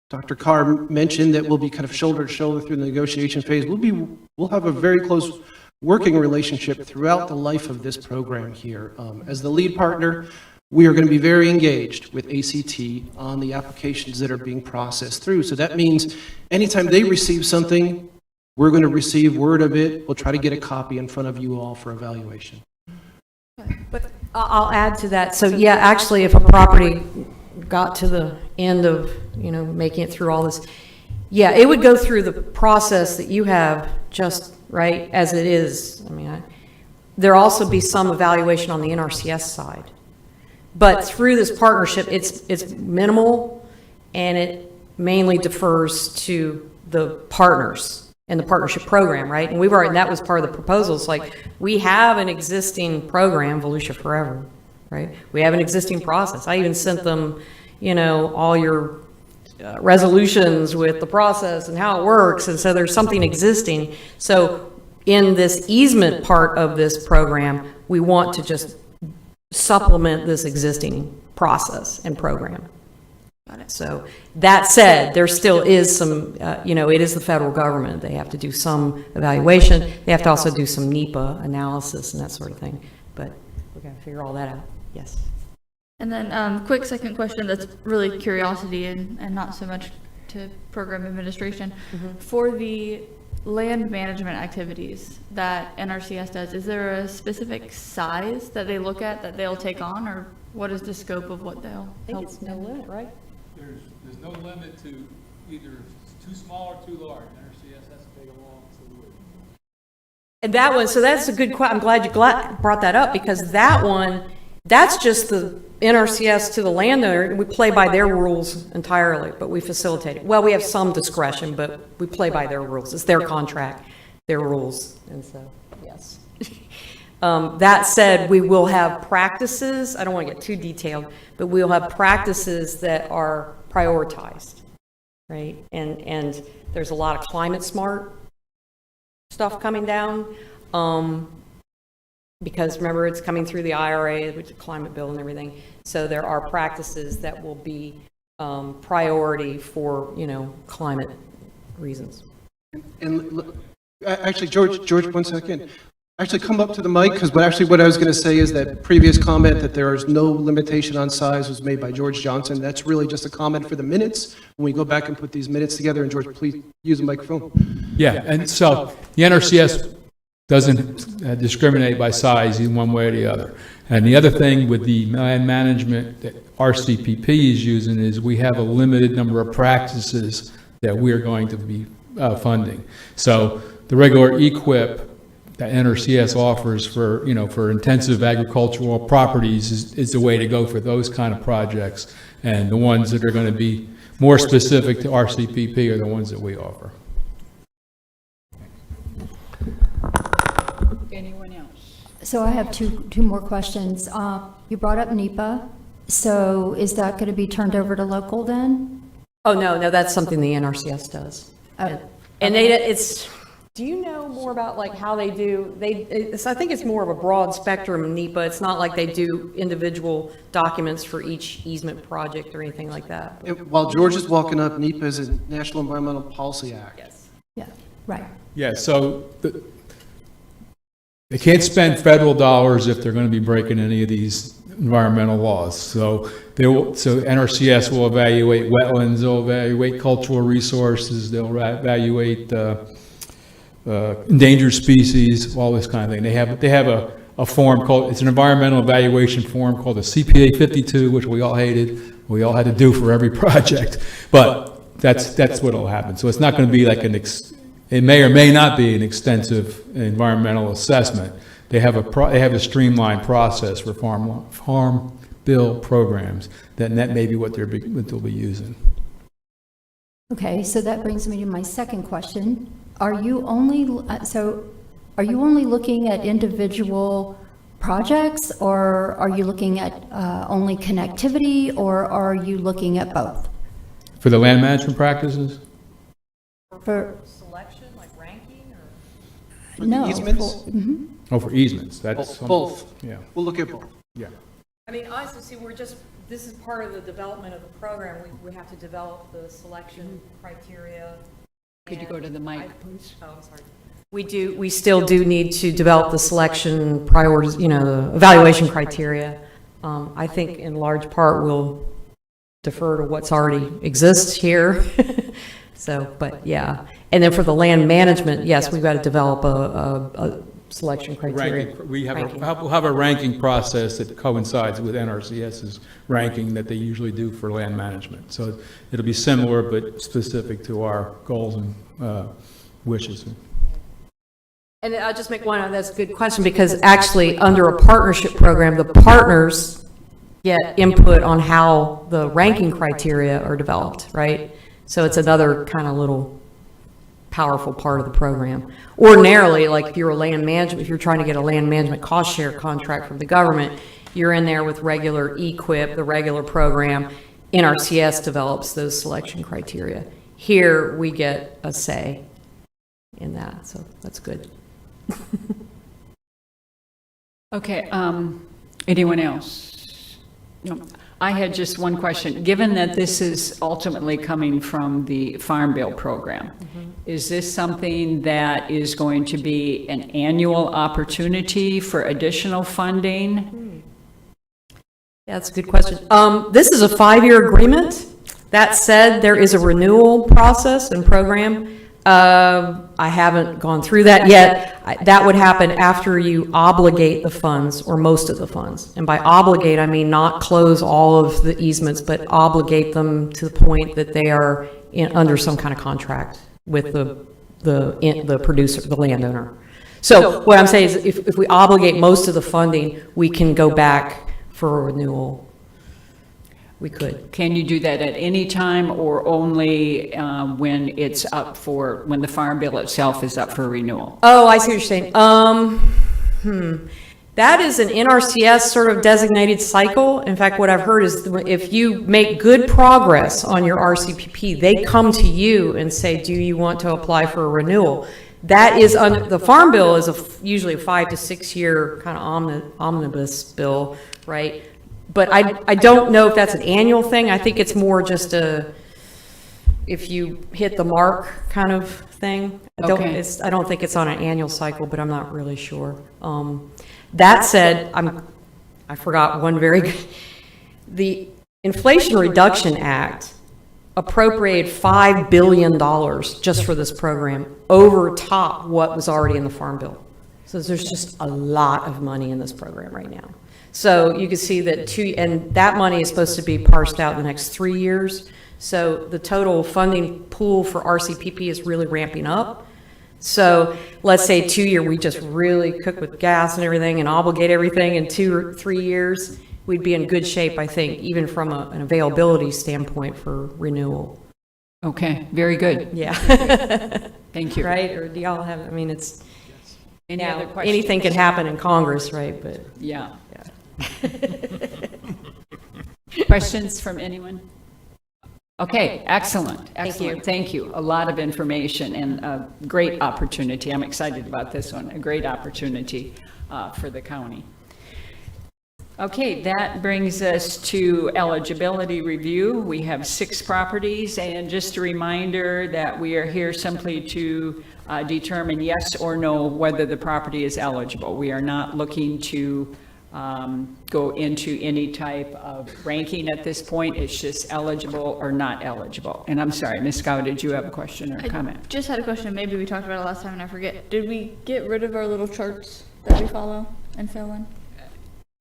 Dr. Carr mentioned that we'll be kind of shoulder to shoulder through the negotiation phase. We'll have a very close working relationship throughout the life of this program here. As the lead partner, we are going to be very engaged with ACT on the applications that are being processed through. So that means anytime they receive something, we're going to receive word of it. We'll try to get a copy in front of you all for evaluation. But I'll add to that. So yeah, actually, if a property got to the end of, making it through all this, yeah, it would go through the process that you have just right as it is. There'll also be some evaluation on the NRCS side. But through this partnership, it's minimal, and it mainly defers to the partners in the partnership program, right? And we've already, and that was part of the proposals, like, we have an existing program, Volusia Forever, right? We have an existing process. I even sent them, you know, all your resolutions with the process and how it works, and so there's something existing. So in this easement part of this program, we want to just supplement this existing process and program. So that said, there still is some, you know, it is the federal government. They have to do some evaluation. They have to also do some NEPA analysis and that sort of thing. But we're going to figure all that out. Yes. And then, quick second question that's really curiosity and not so much to program administration. For the land management activities that NRCS does, is there a specific size that they look at that they'll take on, or what is the scope of what they'll help? It's no limit, right? There's no limit to either too small or too large. NRCS has to take along to the wood. And that one, so that's a good question. I'm glad you brought that up, because that one, that's just the NRCS to the landowner. We play by their rules entirely, but we facilitate it. Well, we have some discretion, but we play by their rules. It's their contract, their rules, and so, yes. That said, we will have practices, I don't want to get too detailed, but we'll have practices that are prioritized, right? And there's a lot of climate smart stuff coming down, because remember, it's coming through the IRA, which is the climate bill and everything. So there are practices that will be priority for, you know, climate reasons. And actually, George, 1 second. Actually, come up to the mic, because what I was going to say is that previous comment that there is no limitation on size was made by George Johnson. That's really just a comment for the minutes. When we go back and put these minutes together, and George, please use the microphone. Yeah, and so the NRCS doesn't discriminate by size in one way or the other. And the other thing with the land management that RCPP is using is we have a limited number of practices that we're going to be funding. So the regular EQIP that NRCS offers for, you know, for intensive agricultural properties is the way to go for those kind of projects. And the ones that are going to be more specific to RCPP are the ones that we offer. Anyone else? So I have two more questions. You brought up NEPA, so is that going to be turned over to local then? Oh, no, that's something the NRCS does. Oh, And it's, do you know more about like how they do, I think it's more of a broad spectrum NEPA. It's not like they do individual documents for each easement project or anything like that. While George is walking up, NEPA is a National Environmental Policy Act. Yes. Yeah, right. Yeah, so they can't spend federal dollars if they're going to be breaking any of these environmental laws. So so NRCS will evaluate wetlands, they'll evaluate cultural resources, they'll evaluate endangered species, all this kind of thing. They have a form called, it's an environmental evaluation form called the CPA 52, which we all hated. We all had to do for every project, but that's what will happen. So it's not going to be like it may or may not be an extensive environmental assessment. They have a streamlined process for farm bill programs. That may be what they'll be using. Okay, so that brings me to my second question. Are you only looking at individual projects, or are you looking at only connectivity, or are you looking at both? For the land management practices? For Selection, like ranking, or? For no. the easements? Oh, for easements, that's. Both. Yeah. We'll look at both. Yeah. I mean, honestly, see, this is part of the development of the program. We have to develop the selection criteria. Could you go to the mic, please? Oh, I'm sorry. We still do need to develop the selection priorities, the evaluation criteria. I think in large part we'll defer to what's already exists here. So, but yeah. And then for the land management, yes, we've got to develop a selection criteria. We'll have a ranking process that coincides with NRCS's ranking that they usually do for land management. So it'll be similar but specific to our goals and wishes. And I'll just make one, that's a good question, because actually under a partnership program, the partners get input on how the ranking criteria are developed, right? So it's another kind of little powerful part of the program. Ordinarily, like if you're a land management, if you're trying to get a land management cost share contract from the government, you're in there with regular EQIP, the regular program. NRCS develops those selection criteria. Here, we get a say in that, so that's good. Okay, anyone else? No. I had just one question. Given that this is ultimately coming from the Farm Bill program, is this something that is going to be an annual opportunity for additional funding? Yeah, that's a good question. This is a 5-year agreement. That said, there is a renewal process and program. I haven't gone through that yet. That would happen after you obligate the funds, or most of the funds. And by obligate, I mean not close all of the easements, but obligate them to the point that they are under some kind of contract with the producer, the landowner. So what I'm saying is, if we obligate most of the funding, we can go back for a renewal. We could. Can you do that at any time, or only when it's up for, when the Farm Bill itself is up for renewal? Oh, I see what you're saying. That is an NRCS sort of designated cycle. In fact, what I've heard is if you make good progress on your RCPP, they come to you and say, do you want to apply for a renewal? That is, the Farm Bill is usually a 5 to 6 year kind of omnibus bill, right? But I don't know if that's an annual thing. I think it's more just if you hit the mark kind of thing. I don't think it's on an annual cycle, but I'm not really sure. That said, I forgot one very good. The Inflation Reduction Act appropriated $5 billion just for this program over top what was already in the Farm Bill. So there's just a lot of money in this program right now. So you can see that and that money is supposed to be parsed out in the next 3 years. So the total funding pool for RCPP is really ramping up. So let's say 2 year, we just really cook with gas and everything and obligate everything in 2 or 3 years. We'd be in good shape, I think, even from an availability standpoint for renewal. Okay, very good. Yeah. Thank you. Right? Or do y'all have, I mean, it's, Any other questions? anything can happen in Congress, right? But Yeah. Questions from anyone? Okay, excellent, excellent. Thank you. A lot of information and a great opportunity. I'm excited about this one, a great opportunity for the county. Okay, that brings us to eligibility review. We have 6 properties, and just a reminder that we are here simply to determine yes or no whether the property is eligible. We are not looking to go into any type of ranking at this point. It's just eligible or not eligible. And I'm sorry, Ms. Gow, did you have a question or a comment? Just had a question. Maybe we talked about it last time and I forget. Did we get rid of our little charts that we follow and fill in?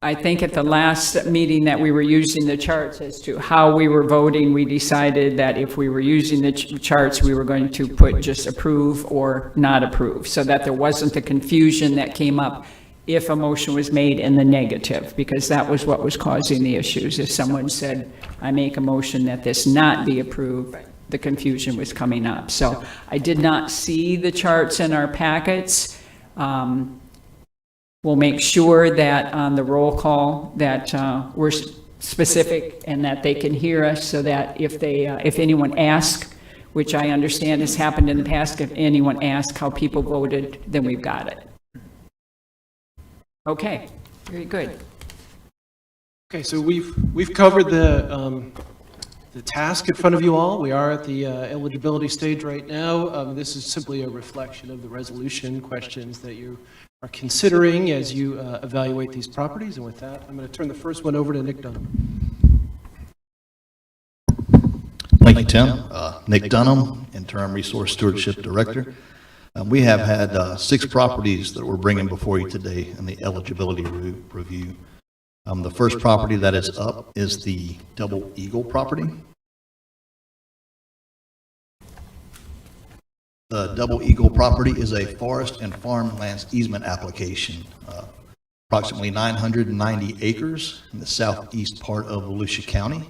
I think at the last meeting that we were using the charts as to how we were voting, we decided that if we were using the charts, we were going to put just approve or not approve, so that there wasn't the confusion that came up if a motion was made in the negative, because that was what was causing the issues. If someone said, I make a motion that this not be approved, the confusion was coming up. So I did not see the charts in our packets. We'll make sure that on the roll call that we're specific and that they can hear us, so that if anyone asks, which I understand has happened in the past, if anyone asks how people voted, then we've got it. Okay, very good. Okay, so we've covered the task in front of you all. We are at the eligibility stage right now. This is simply a reflection of the resolution questions that you are considering as you evaluate these properties. And with that, I'm going to turn the first one over to Nick Dunham. Thank you, Tim. Nick Dunham, Interim Resource Stewardship Director. We have had 6 properties that we're bringing before you today in the eligibility review. The first property that is up is the Double Eagle property. The Double Eagle property is a forest and farmlands easement application, approximately 990 acres in the southeast part of Volusia County.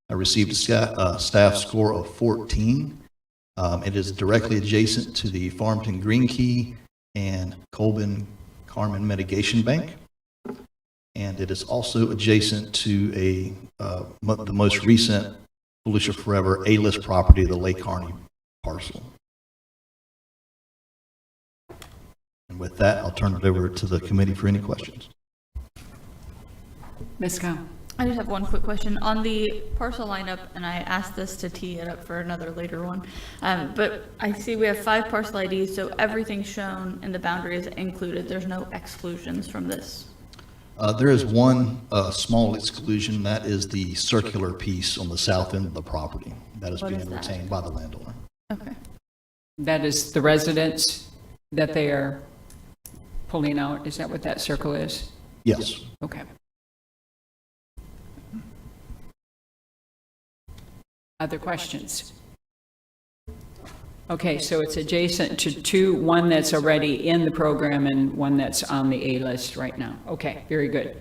I received a staff score of 14. It is directly adjacent to the Farmington Green Key and Colbin Carmen Mitigation Bank. And it is also adjacent to the most recent Volusia Forever A-list property, the Lake Harney parcel. And with that, I'll turn it over to the committee for any questions. Ms. Cow? I just have one quick question on the parcel lineup, and I asked this to tee it up for another later one. But I see we have 5 parcel IDs, so everything shown in the boundary is included. There's no exclusions from this. There is one small exclusion. That is the circular piece on the south end of the property. That is being retained by the landowner. Okay. That is the residence that they are pulling out. Is that what that circle is? Yes. Okay. Other questions? Okay, so it's adjacent to one that's already in the program and one that's on the A list right now. Okay, very good.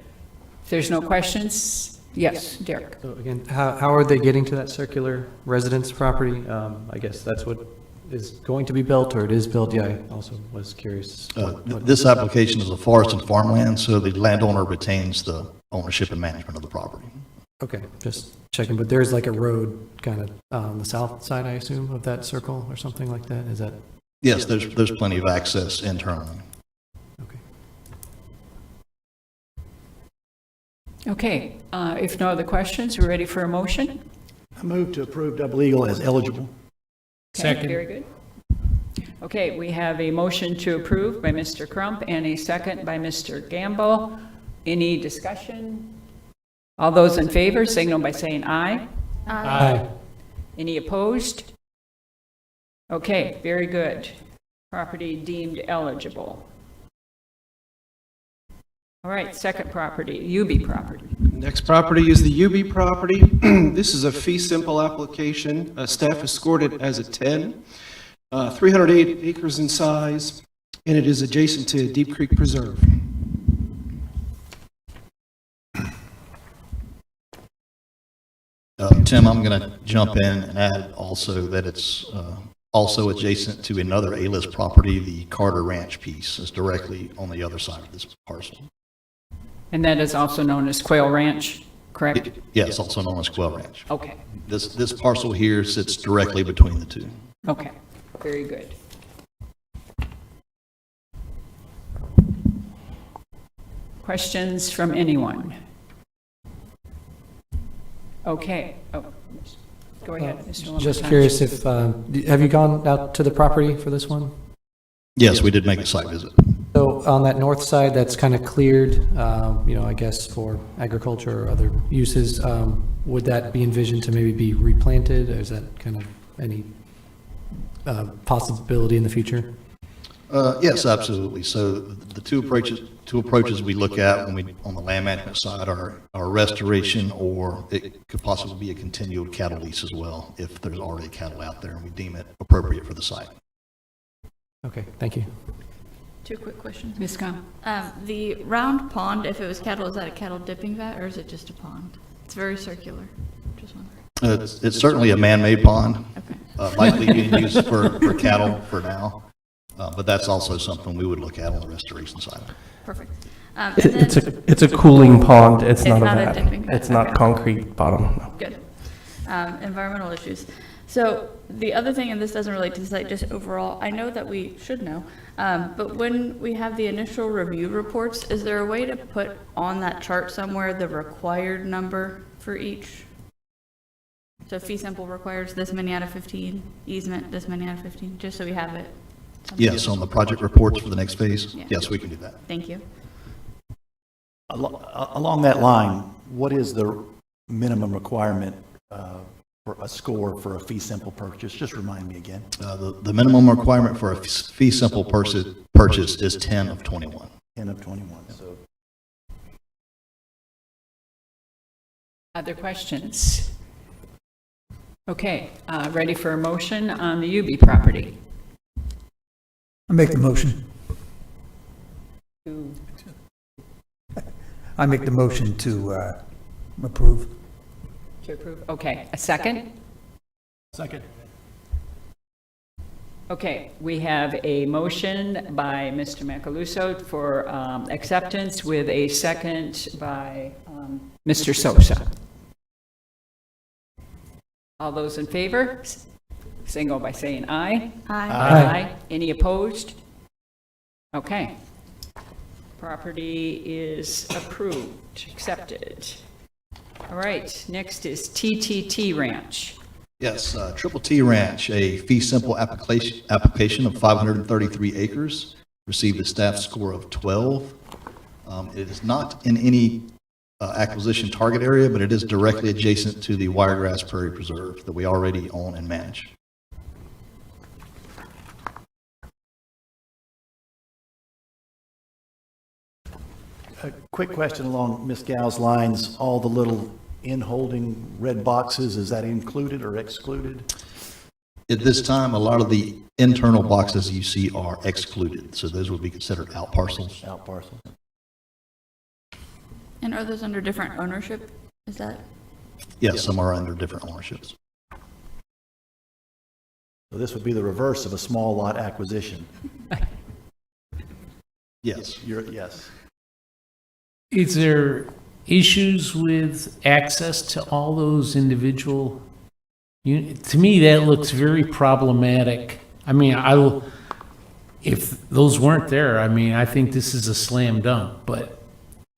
If there's no questions, yes, Derek. So again, how are they getting to that circular residence property? I guess that's what is going to be built, or it is built. Yeah, I also was curious. This application is a forest and farmland, so the landowner retains the ownership and management of the property. Okay, just checking, but there's like a road kind of on the south side, I assume, of that circle or something like that? Is that? Yes, there's plenty of access internally. Okay. Okay, if no other questions, we're ready for a motion? I move to approve Double Eagle as eligible. Okay, Second. very good. Okay, we have a motion to approve by Mr. Crump and a second by Mr. Gamble. Any discussion? All those in favor signal by saying aye. Aye. Any opposed? Okay, very good. Property deemed eligible. All right, second property, UB property. Next property is the UB property. This is a fee simple application. Staff has scored it as a 10. 308 acres in size, and it is adjacent to Deep Creek Preserve. Tim, I'm going to jump in and add also that it's also adjacent to another A-list property. The Carter Ranch piece is directly on the other side of this parcel. And that is also known as Quail Ranch, correct? Yes, also known as Quail Ranch. Okay, This parcel here sits directly between the two. okay, very good. Questions from anyone? Okay, oh, go ahead, Mr. Just Lomax. curious if, have you gone out to the property for this one? Yes, we did make a site visit. So on that north side, that's kind of cleared, I guess for agriculture or other uses, would that be envisioned to maybe be replanted? Or is that kind of any possibility in the future? Yes, absolutely. So the two approaches we look at when we, on the land management side, are restoration, or it could possibly be a continual cattle lease as well, if there's already cattle out there and we deem it appropriate for the site. Okay, thank you. 2 quick questions. Ms. Khan? The round pond, if it was cattle, is that a cattle dipping vat or is it just a pond? It's very circular. Just wondering. It's certainly a man-made pond, Okay. likely being used for cattle for now, but that's also something we would look at on the restoration side. Perfect. And then, It's a cooling pond. It's not a not a vat. dipping vat, It's not okay. concrete bottom. No. good. Environmental issues. So the other thing, and this doesn't relate to the site, just overall, I know that we should know, but when we have the initial review reports, is there a way to put on that chart somewhere the required number for each? So fee simple requires this many out of 15, easement this many out of 15, just so we have it. Yes, on the project reports for the next phase, Yeah. yes, we can do that. Thank you. Along that line, what is the minimum requirement for a score for a fee simple purchase? Just remind me again. The minimum requirement for a fee simple purchase is 10 of 21. 10 of 21, so. Other questions? Okay, ready for a motion on the UB property? I make the motion. I make the motion to approve. To approve, okay. A second? Second. Okay, we have a motion by Mr. Macaluso for acceptance with a second by Mr. Sosa. All those in favor, signal by saying aye. Aye. Aye. Any opposed? Okay. Property is approved, accepted. All right, next is TTT Ranch. Yes, Triple T Ranch, a fee simple application of 533 acres, received a staff score of 12. It is not in any acquisition target area, but it is directly adjacent to the Wiregrass Prairie Preserve that we already own and manage. A quick question along Ms. Gow's lines, all the little in-holding red boxes, is that included or excluded? At this time, a lot of the internal boxes you see are excluded, so those would be considered out parcels. Out parcels. And are those under different ownership? Is that? Yes, some are under different ownerships. So this would be the reverse of a small lot acquisition. Yes. Yes. Is there issues with access to all those individual to me, that looks very problematic. I mean, if those weren't there, I mean, I think this is a slam dunk. But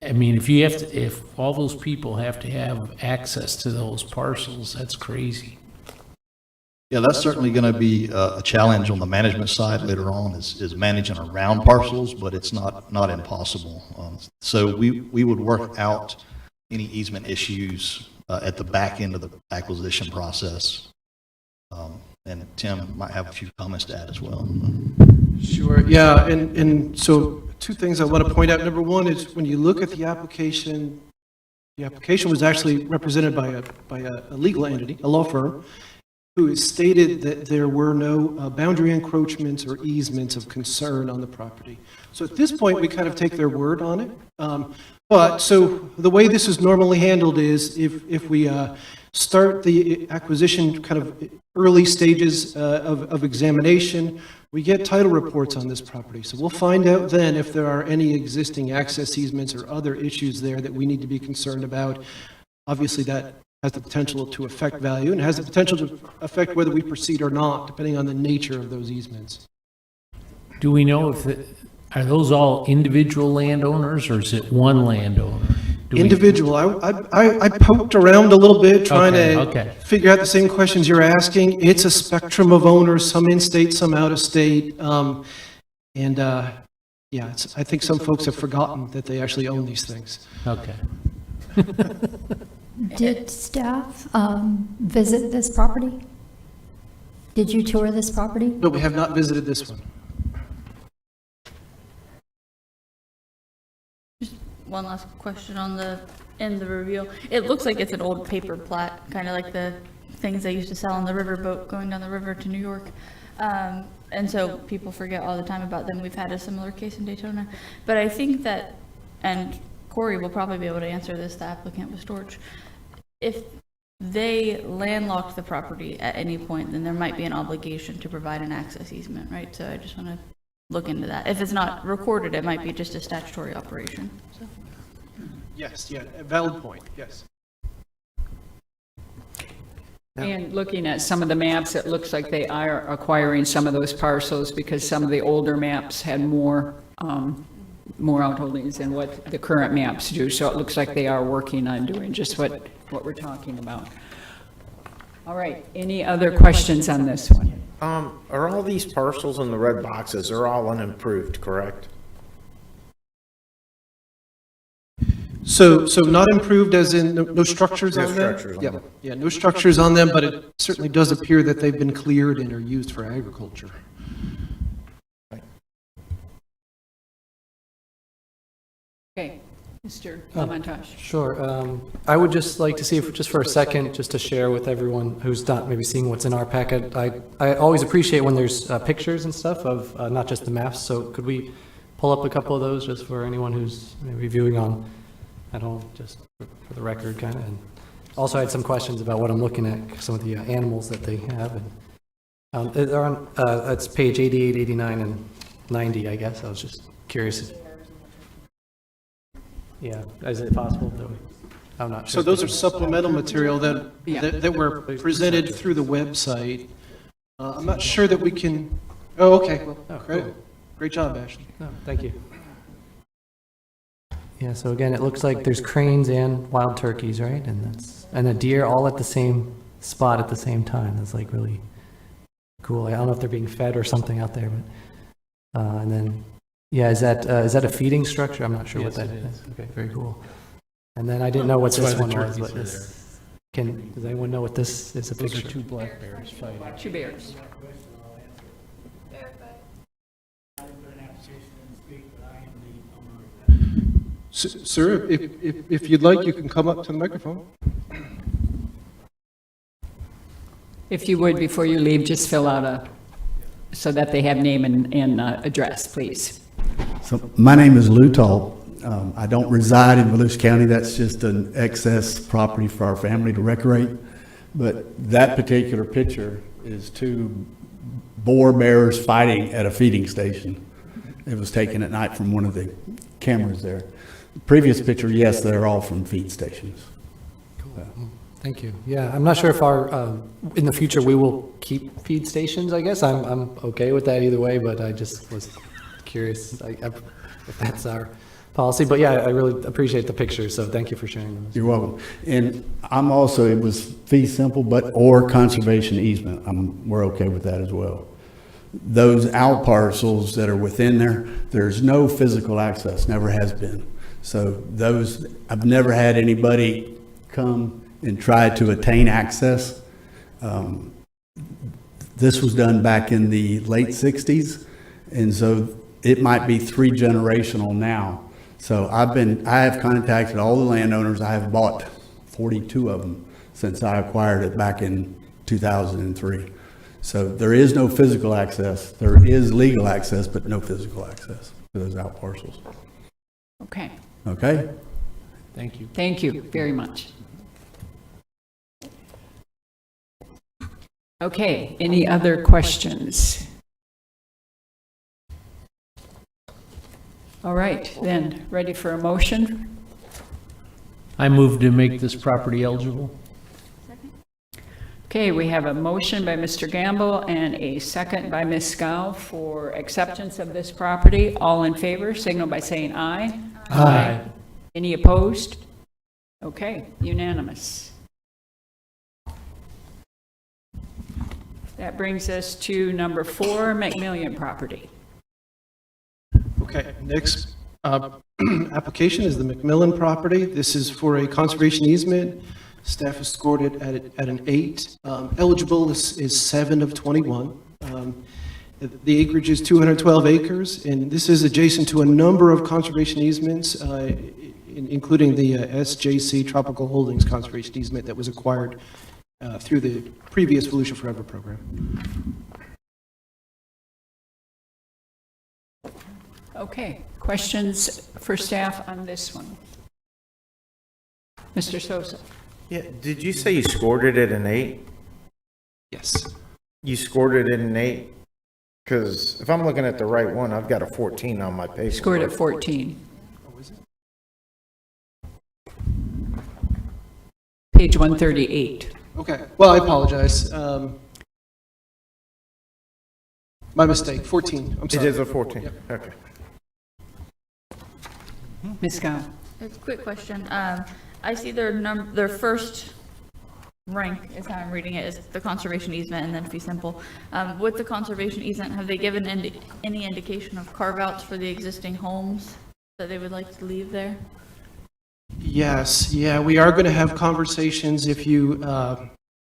I mean, if all those people have to have access to those parcels, that's crazy. Yeah, that's certainly going to be a challenge on the management side later on, is managing around parcels, but it's not impossible. So we would work out any easement issues at the back end of the acquisition process. And Tim might have a few comments to add as well. Sure, yeah, and so two things I want to point out. Number one is when you look at the application was actually represented by a legal entity, a law firm, who has stated that there were no boundary encroachments or easements of concern on the property. So at this point, we kind of take their word on it. But so the way this is normally handled is if we start the acquisition kind of early stages of examination, we get title reports on this property. So we'll find out then if there are any existing access easements or other issues there that we need to be concerned about. Obviously, that has the potential to affect value and has the potential to affect whether we proceed or not, depending on the nature of those easements. Do we know are those all individual landowners or is it one landowner? Individual. I poked around a little bit trying to figure out the same questions you're asking. It's a spectrum of owners, some in state, some out of state. Yeah, I think some folks have forgotten that they actually own these things. Okay. Did staff visit this property? Did you tour this property? No, we have not visited this one. One last question on the review. It looks like it's an old paper plat, kind of like the things they used to sell on the riverboat going down the river to New York. And so people forget all the time about them. We've had a similar case in Daytona. But I think that, and Corey will probably be able to answer this, the applicant with storage. If they landlocked the property at any point, then there might be an obligation to provide an access easement, right? So I just want to look into that. If it's not recorded, it might be just a statutory operation. So. Yes, yeah, a valid point, yes. And looking at some of the maps, it looks like they are acquiring some of those parcels because some of the older maps had more outholdings than what the current maps do. So it looks like they are working on doing just what we're talking about. All right, any other questions on this one? Are all these parcels in the red boxes are all unimproved, correct? So not improved as in no structures on them? Yeah, no structures on them, but it certainly does appear that they've been cleared and are used for agriculture. Okay, Mr. Lamontage. Sure. I would just like to see, if, just for a second, just to share with everyone who's not maybe seeing what's in our packet. I always appreciate when there's pictures and stuff of not just the maps. So could we pull up a couple of those just for anyone who's maybe viewing on at home, just for the record, kind of. And also, I had some questions about what I'm looking at, some of the animals that they have. And They're on, it's page 88, 89, and 90, I guess. I was just curious. Yeah, is it possible that we, I'm not So sure. those are supplemental material that were presented through the website. I'm not sure that we can, oh, okay, well, great. Cool. Great job, Ashley. No, thank you. Yeah, so again, it looks like there's cranes and wild turkeys, right? And a deer all at the same spot at the same time. That's like really cool. I don't know if they're being fed or something out there, but, and then, yeah, is that a feeding structure? I'm not sure what that is. Okay, very cool. And then I didn't know what this one was, but this, does anyone know what this is a Those picture? are two black bears fighting. 2 bears. Sir, if you'd like, you can come up to the microphone. If you would, before you leave, just fill out so that they have name and address, please. So my name is Lou Toll. I don't reside in Volusia County. That's just an excess property for our family to recreate. But that particular picture is 2 boar bears fighting at a feeding station. It was taken at night from one of the cameras there. The previous picture, yes, they're all from feed stations. Thank you. Yeah, I'm not sure if in the future we will keep feed stations, I guess. I'm okay with that either way, but I just was curious if that's our policy. But yeah, I really appreciate the pictures, so thank you for sharing them. You're welcome. And I'm also, it was fee simple, or conservation easement. We're okay with that as well. Those out parcels that are within there, there's no physical access, never has been. So those, I've never had anybody come and try to attain access. This was done back in the late 60s, and so it might be 3 generational now. So I have contacted all the landowners. I have bought 42 of them since I acquired it back in 2003. So there is no physical access. There is legal access, but no physical access to those out parcels. Okay. Okay? Thank you. Thank you very much. Okay, any other questions? All right, then, ready for a motion? I move to make this property eligible. Okay, we have a motion by Mr. Gamble and a second by Ms. Scow for acceptance of this property. All in favor, signal by saying aye. Aye. Any opposed? Okay, unanimous. That brings us to number 4, McMillian property. Okay, next application is the McMillan property. This is for a conservation easement. Staff has scored it at an 8. Eligible is 7 of 21. The acreage is 212 acres, and this is adjacent to a number of conservation easements, including the SJC Tropical Holdings Conservation Easement that was acquired through the previous Volusia Forever program. Okay, questions for staff on this one? Mr. Sosa? Yeah, did you say you scored it at an 8? Yes. You scored it at an 8? Because if I'm looking at the right one, I've got a 14 on my paper. Scored at 14. Page 138. Okay, well, I apologize. My mistake, 14, I'm sorry. It is a 14, Yep. okay. Ms. Scott? It's a quick question. I see their first rank, is how I'm reading it, is the conservation easement and then fee simple. With the conservation easement, have they given any indication of carve-outs for the existing homes that they would like to leave there? Yes, yeah, we are going to have conversations if you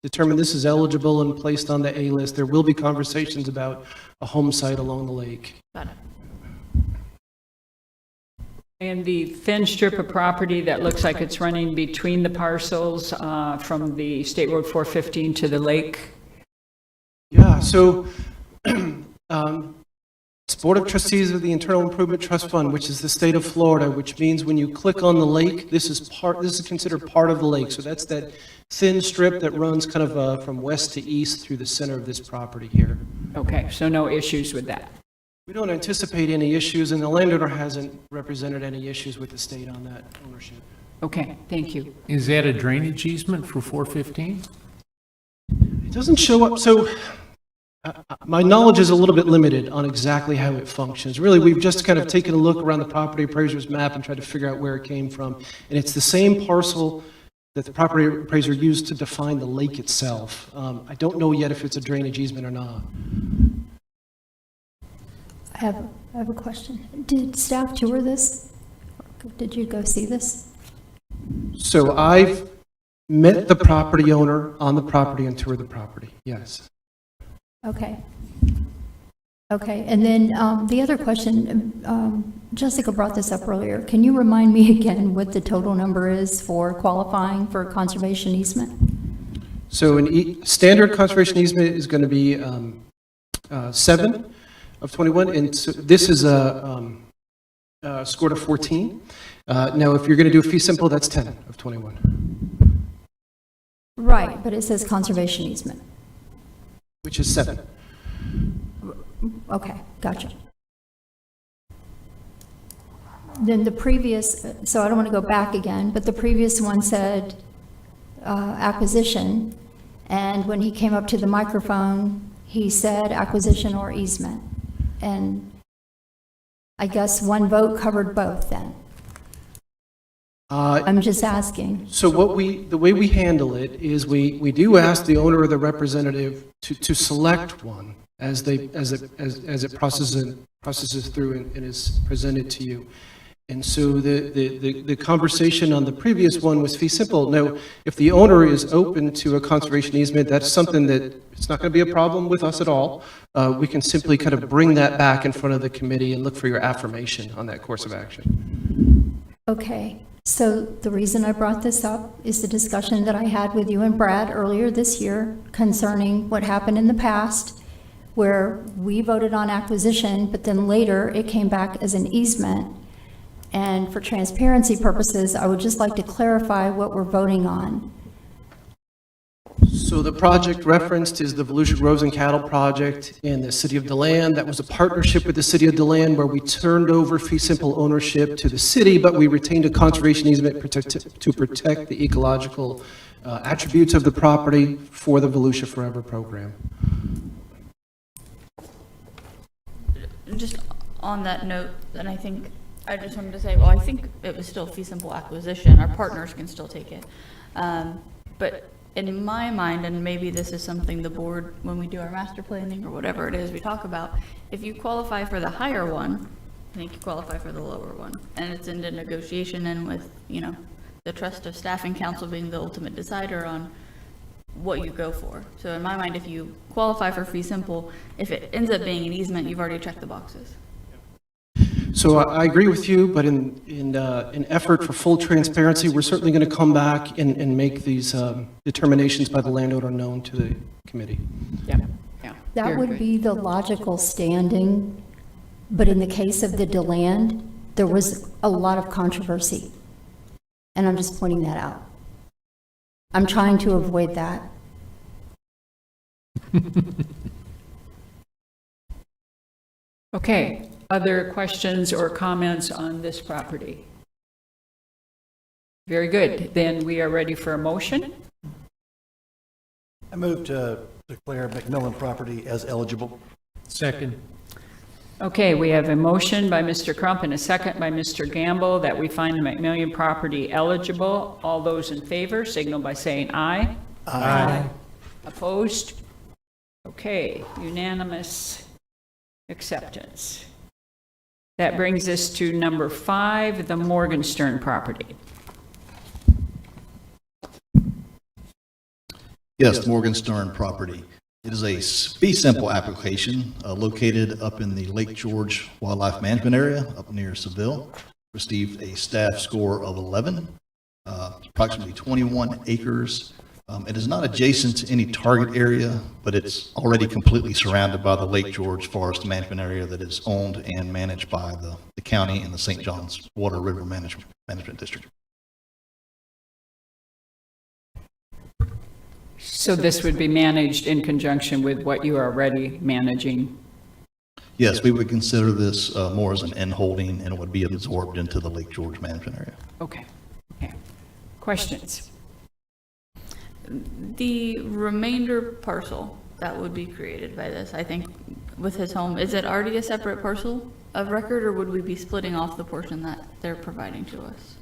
determine this is eligible and placed on the A list. There will be conversations about a home site along the lake. Got it. And the thin strip of property that looks like it's running between the parcels from the State Road 415 to the lake? Yeah, so it's Board of Trustees of the Internal Improvement Trust Fund, which is the state of Florida, which means when you click on the lake, this is considered part of the lake. So that's that thin strip that runs kind of from west to east through the center of this property here. Okay, so no issues with that. We don't anticipate any issues, and the landowner hasn't represented any issues with the state on that ownership. Okay, thank you. Is that a drainage easement for 415? It doesn't show up, so my knowledge is a little bit limited on exactly how it functions. Really, we've just kind of taken a look around the property appraiser's map and tried to figure out where it came from. And it's the same parcel that the property appraiser used to define the lake itself. I don't know yet if it's a drainage easement or not. I have a question. Did staff tour this? Did you go see this? So I've met the property owner on the property and toured the property, yes. Okay. Okay, and then the other question, Jessica brought this up earlier. Can you remind me again what the total number is for qualifying for a conservation easement? So standard conservation easement is going to be 7 of 21, and so this is scored a 14. Now, if you're going to do a fee simple, that's 10 of 21. Right, but it says conservation easement. Which is 7. Okay, gotcha. Then the previous, so I don't want to go back again, but the previous one said acquisition, and when he came up to the microphone, he said acquisition or easement. And I guess one vote covered both then. I'm just asking. So the way we handle it is we do ask the owner or the representative to select one as it processes through and is presented to you. And so the conversation on the previous one was fee simple. Now, if the owner is open to a conservation easement, that's something that it's not going to be a problem with us at all. We can simply kind of bring that back in front of the committee and look for your affirmation on that course of action. Okay, so the reason I brought this up is the discussion that I had with you and Brad earlier this year concerning what happened in the past, where we voted on acquisition, but then later it came back as an easement. And for transparency purposes, I would just like to clarify what we're voting on. So the project referenced is the Volusia Groves and Cattle Project in the city of DeLand. That was a partnership with the city of DeLand where we turned over fee simple ownership to the city, but we retained a conservation easement to protect the ecological attributes of the property for the Volusia Forever program. Just on that note, and I think I just wanted to say, well, I think it was still fee simple acquisition. Our partners can still take it. But in my mind, and maybe this is something the board, when we do our master planning or whatever it is we talk about, if you qualify for the higher one, I think you qualify for the lower one. And it's into negotiation and with, the trust of staff and council being the ultimate decider on what you go for. So in my mind, if you qualify for fee simple, if it ends up being an easement, you've already checked the boxes. So I agree with you, but in an effort for full transparency, we're certainly going to come back and make these determinations by the landowner known to the committee. Yeah. That would be the logical standing, but in the case of the DeLand, there was a lot of controversy. And I'm just pointing that out. I'm trying to avoid that. Okay, other questions or comments on this property? Very good. Then we are ready for a motion. I move to declare McMillan property as eligible. Second. Okay, we have a motion by Mr. Crump and a second by Mr. Gamble that we find the McMillan property eligible. All those in favor signal by saying aye. Aye. Opposed? Okay, unanimous acceptance. That brings us to number 5, the Morgenstern property. Yes, Morgenstern property. It is a fee simple application located up in the Lake George Wildlife Management Area up near Seville. Received a staff score of 11, approximately 21 acres It is not adjacent to any target area, but it's already completely surrounded by the Lake George Forest Management Area that is owned and managed by the county and the St. Johns Water River Management District. So this would be managed in conjunction with what you are already managing? Yes, we would consider this more as an end holding, and it would be absorbed into the Lake George Management Area. Okay. Okay. Questions? The remainder parcel that would be created by this, I think, with his home, is it already a separate parcel of record, or would we be splitting off the portion that they're providing to us?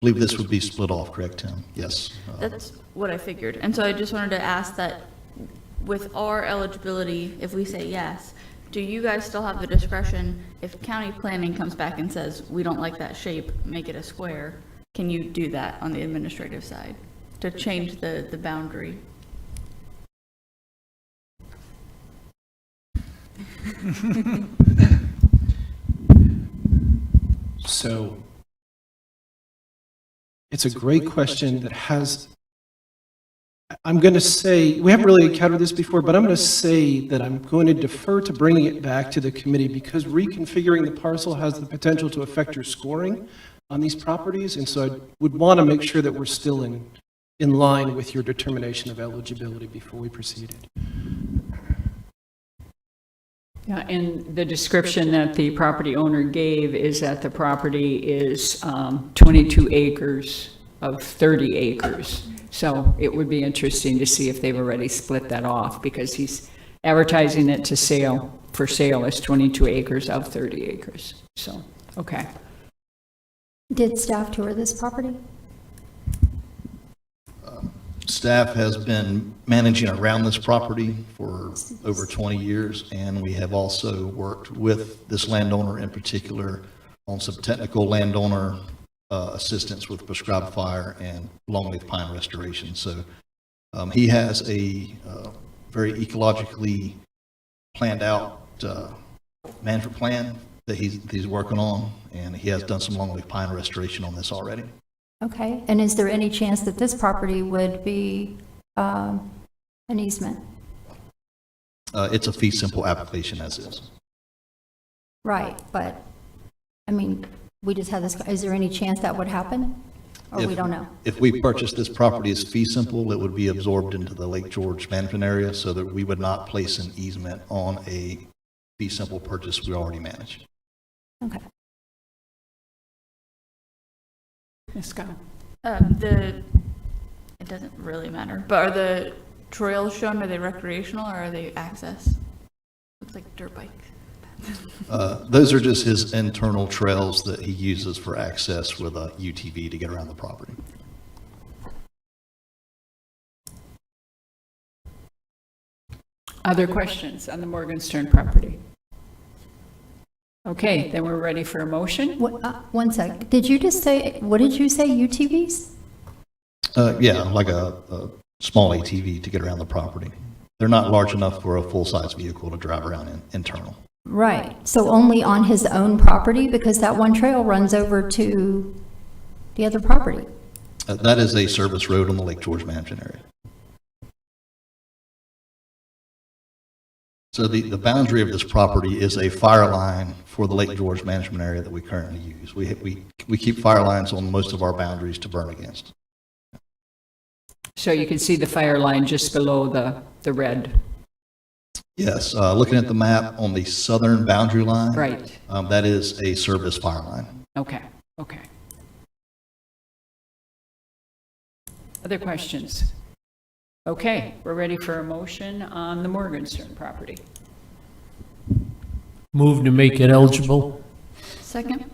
I believe this would be split off, correct, Tim? Yes. That's what I figured. And so I just wanted to ask that with our eligibility, if we say yes, do you guys still have the discretion, if county planning comes back and says, we don't like that shape, make it a square, can you do that on the administrative side to change the boundary? So it's a great question that has, I'm going to say, we haven't really encountered this before, but I'm going to say that I'm going to defer to bringing it back to the committee because reconfiguring the parcel has the potential to affect your scoring on these properties. And so I would want to make sure that we're still in line with your determination of eligibility before we proceeded. Yeah, and the description that the property owner gave is that the property is 22 acres of 30 acres. So it would be interesting to see if they've already split that off, because he's advertising it for sale as 22 acres of 30 acres. So, okay. Did staff tour this property? Staff has been managing around this property for over 20 years, and we have also worked with this landowner in particular on some technical landowner assistance with prescribed fire and longleaf pine restoration. So he has a very ecologically planned out management plan that he's working on, and he has done some longleaf pine restoration on this already. Okay, and is there any chance that this property would be an easement? It's a fee simple application as is. Right, but, I mean, we just had this, is there any chance that would happen? Or we don't know? If we purchase this property as fee simple, it would be absorbed into the Lake George management area, so that we would not place an easement on a fee simple purchase we already manage. Okay. Ms. Scott? It doesn't really matter, but are the trails shown, are they recreational or are they access? Looks like dirt bike. Those are just his internal trails that he uses for access with a UTV to get around the property. Other questions on the Morgenstern property? Okay, then we're ready for a motion. One sec. Did you just say, what did you say, UTVs? Yeah, like a small ATV to get around the property. They're not large enough for a full-size vehicle to drive around in internal. Right, so only on his own property, because that one trail runs over to the other property. That is a service road on the Lake George management area. So the boundary of this property is a fire line for the Lake George management area that we currently use. We keep fire lines on most of our boundaries to burn against. So you can see the fire line just below the red. Yes, looking at the map on the southern boundary line. Right. That is a service fire line. Okay, okay. Other questions? Okay, we're ready for a motion on the Morgenstern property. Move to make it eligible. Second?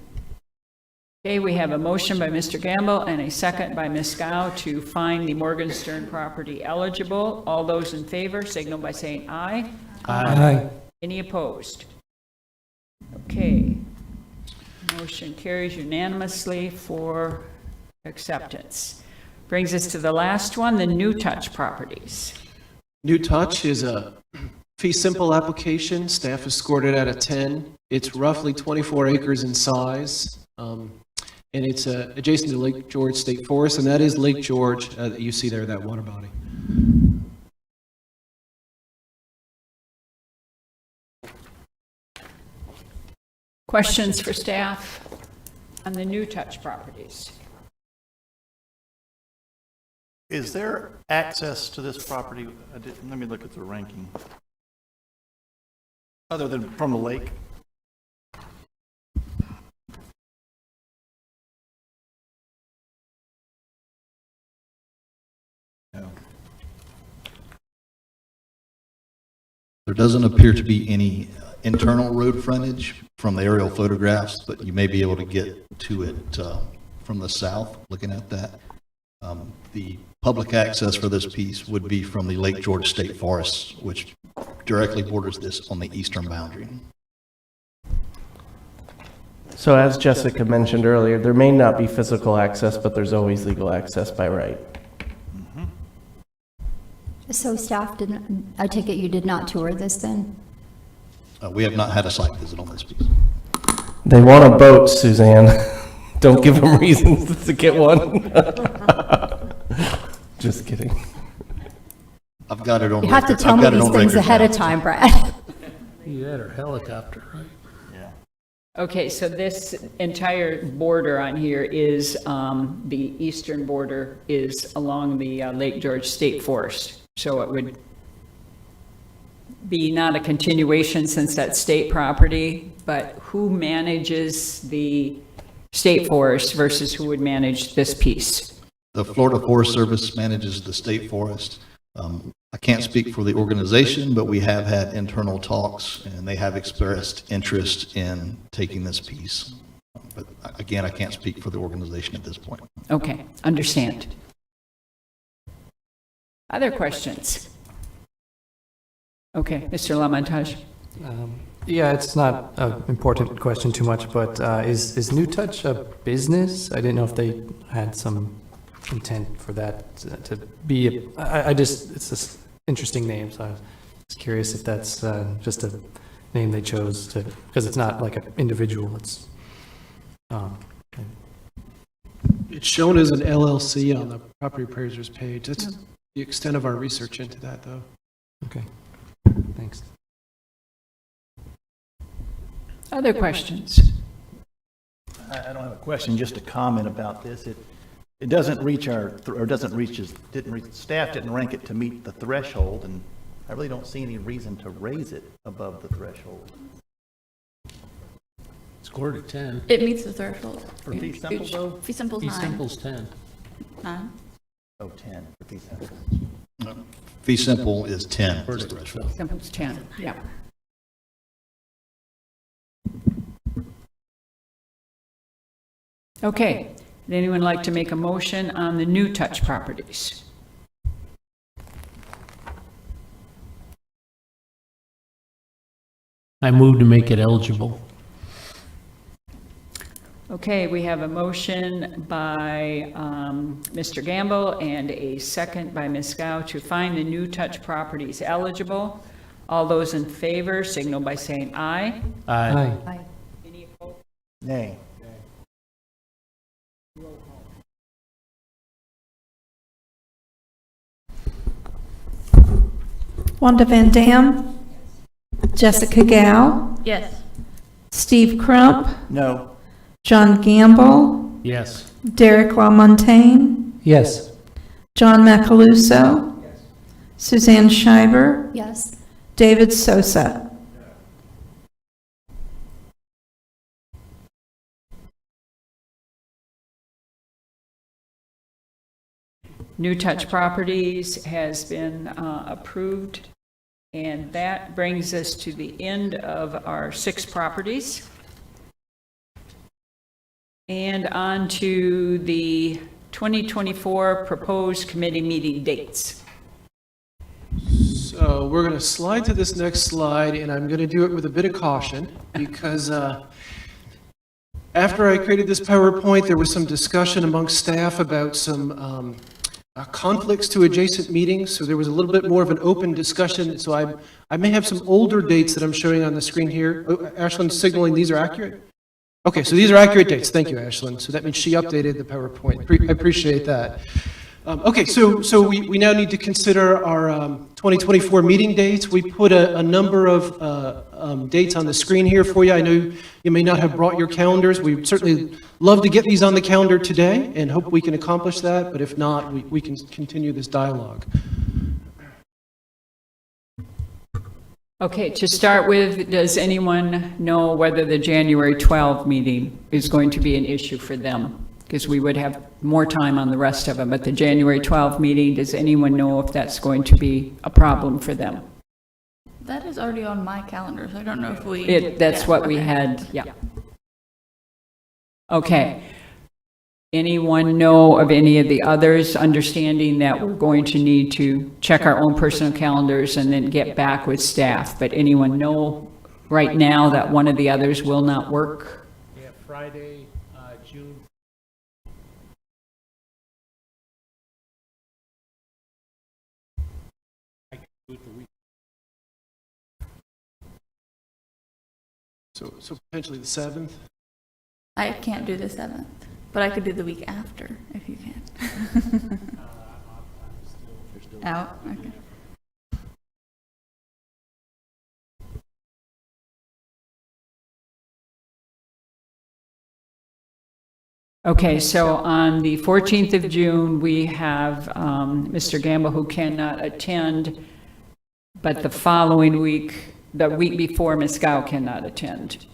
Okay, we have a motion by Mr. Gamble and a second by Ms. Gow to find the Morgenstern property eligible. All those in favor signal by saying aye. Aye. Any opposed? Okay. Motion carries unanimously for acceptance. Brings us to the last one, the New Touch properties. New Touch is a fee simple application. Staff has scored it out of 10. It's roughly 24 acres in size. and it's adjacent to Lake George State Forest, and that is Lake George that you see there, that water body. Questions for staff on the new touch properties? Is there access to this property? Let me look at the ranking. Other than from the lake? No. There doesn't appear to be any internal road frontage from the aerial photographs, but you may be able to get to it from the south, looking at that. The public access for this piece would be from the Lake George State Forest, which directly borders this on the eastern boundary. So as Jessica mentioned earlier, there may not be physical access, but there's always legal access by right. So staff didn't, I take it you did not tour this then? We have not had a site visit on this piece. They want a boat, Suzanne. Don't give them reasons to get one. Just kidding. I've got it on You have to record. tell I've me got it these on things record ahead now. of time, Brad. You had her helicopter, right? Yeah. Okay, so this entire border on here is, the eastern border is along the Lake George State Forest. So it would be not a continuation since that's state property, but who manages the state forest versus who would manage this piece? The Florida Forest Service manages the state forest. I can't speak for the organization, but we have had internal talks, and they have expressed interest in taking this piece. But again, I can't speak for the organization at this point. Okay, understand. Other questions? Okay, Mr. Lamontage. Yeah, it's not an important question too much, but is New Touch a business? I didn't know if they had some intent for that to be, it's this interesting name, so I was curious if that's just a name they chose to, because it's not like an individual, it's, It's shown as an LLC on the property appraiser's page. That's the extent of our research into that, though. okay, thanks. Other questions? I don't have a question, just a comment about this. It doesn't reach staff didn't rank it to meet the threshold, and I really don't see any reason to raise it above the threshold. Scored a 10. It meets the threshold. For fee simple, though? Fee simple's Fee 9. simple's 10. 9. Oh, 10 for fee simple. Fee simple is 10. is the threshold. Simple's 10, yeah. Okay, would anyone like to make a motion on the new touch properties? I move to make it eligible. Okay, we have a motion by Mr. Gamble and a second by Ms. Gow to find the new touch properties eligible. All those in favor signal by saying aye. Aye. Aye. Any opposed? Nay. Wanda Van Dam, Jessica Gao, Yes. Steve Crump, No. John Gamble, Yes. Derek LaMontagne, Yes. John Macaluso, Suzanne Schreiber, Yes. David Sosa. New Touch Properties has been approved, and that brings us to the end of our 6 properties. And on to the 2024 proposed committee meeting dates. So we're going to slide to this next slide, and I'm going to do it with a bit of caution, because after I created this PowerPoint, there was some discussion amongst staff about some conflicts to adjacent meetings, so there was a little bit more of an open discussion, so I may have some older dates that I'm showing on the screen here. Oh, Ashland's signaling these are accurate? Okay, so these are accurate dates. Thank you, Ashlyn. So that means she updated the PowerPoint. I appreciate that. Okay, so we now need to consider our 2024 meeting dates. We put a number of dates on the screen here for you. I know you may not have brought your calendars. We certainly love to get these on the calendar today and hope we can accomplish that, but if not, we can continue this dialogue. Okay, to start with, does anyone know whether the January 12 meeting is going to be an issue for them? Because we would have more time on the rest of them, but the January 12 meeting, does anyone know if that's going to be a problem for them? That is already on my calendar, so I don't know if we... That's what we had, yeah. Okay. Anyone know of any of the others, understanding that we're going to need to check our own personal calendars and then get back with staff? But anyone know right now that one of the others will not work? Yeah, Friday, June. I can do it the week. So potentially the 7th? I can't do the 7th, but I could do the week after, if you can. Out, okay. Okay, so on the 14th of June, we have Mr. Gamble who cannot attend, but the following week, the week before, Ms. Gow cannot attend.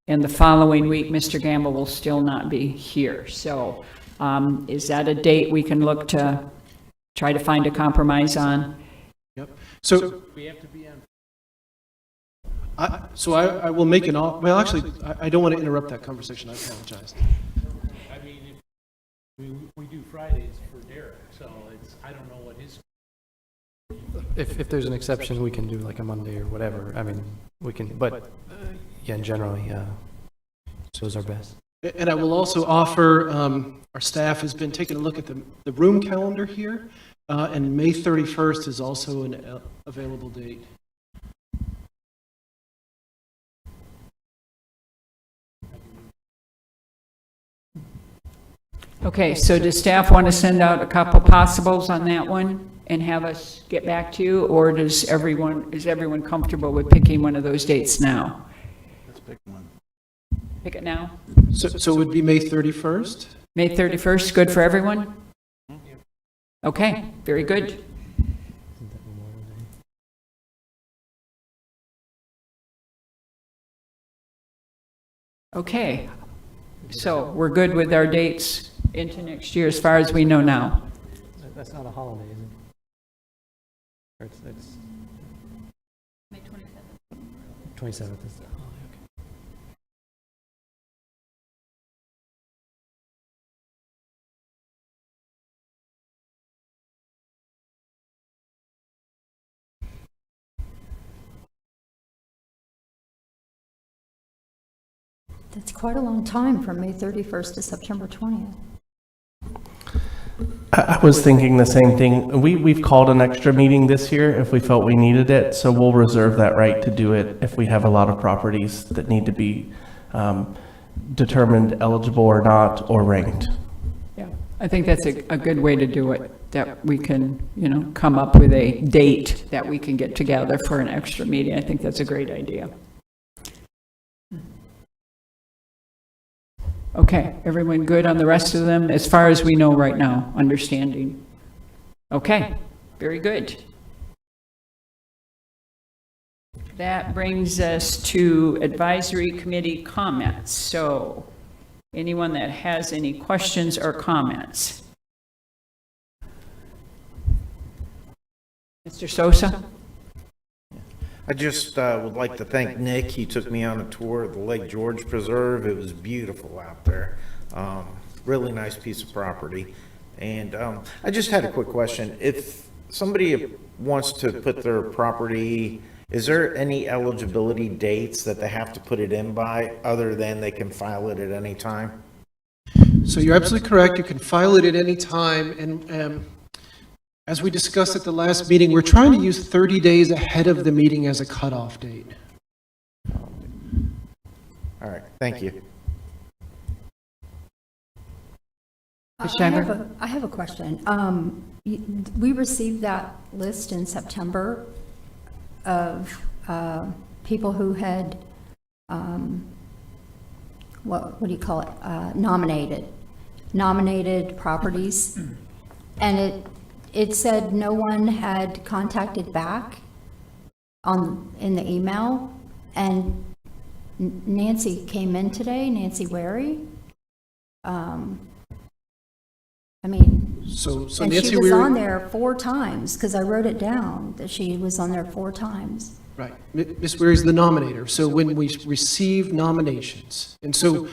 And the following week, Mr. Gamble will still not be here. So is that a date we can look to try to find a compromise on? Yep. So We have to be on. I will make an well, actually, I don't want to interrupt that conversation. I apologize. I mean, we do Fridays for Derek, so it's, I don't know what his. If there's an exception, we can do like a Monday or whatever. I mean, we can, but yeah, generally, so is our best. And I will also offer, our staff has been taking a look at the room calendar here, and May 31st is also an available date. Okay, so does staff want to send out a couple possibles on that one and have us get back to you? Or is everyone comfortable with picking one of those dates now? Let's pick one. Pick it now? So it would be May 31st? May 31st, good for everyone? Okay, very good. Okay, so we're good with our dates into next year as far as we know now. That's not a holiday, is it? Or it's May 27th. 27th is the holiday, okay. That's quite a long time from May 31st to September 20th. I was thinking the same thing. We've called an extra meeting this year if we felt we needed it, so we'll reserve that right to do it if we have a lot of properties that need to be determined eligible or not, or ranked. Yeah, I think that's a good way to do it, that we can, come up with a date that we can get together for an extra meeting. I think that's a great idea. Okay, everyone good on the rest of them, as far as we know right now, understanding? Okay, very good. That brings us to advisory committee comments. So, anyone that has any questions or comments? Mr. Sosa? I just would like to thank Nick. He took me on a tour of the Lake George Preserve. It was beautiful out there. Really nice piece of property. And I just had a quick question. If somebody wants to put their property, is there any eligibility dates that they have to put it in by, other than they can file it at any time? So you're absolutely correct. You can file it at any time. And as we discussed at the last meeting, we're trying to use 30 days ahead of the meeting as a cutoff date. All right, thank you. I have a question. We received that list in September of people who had, what do you call it, nominated properties. And it said no one had contacted back in the email. And Nancy came in today, Nancy Wary. I mean, So and Nancy she was Weary. on there 4 times, because I wrote it down, that she was on there 4 times. Right. Ms. Weir is the nominator. So when we receive nominations, and so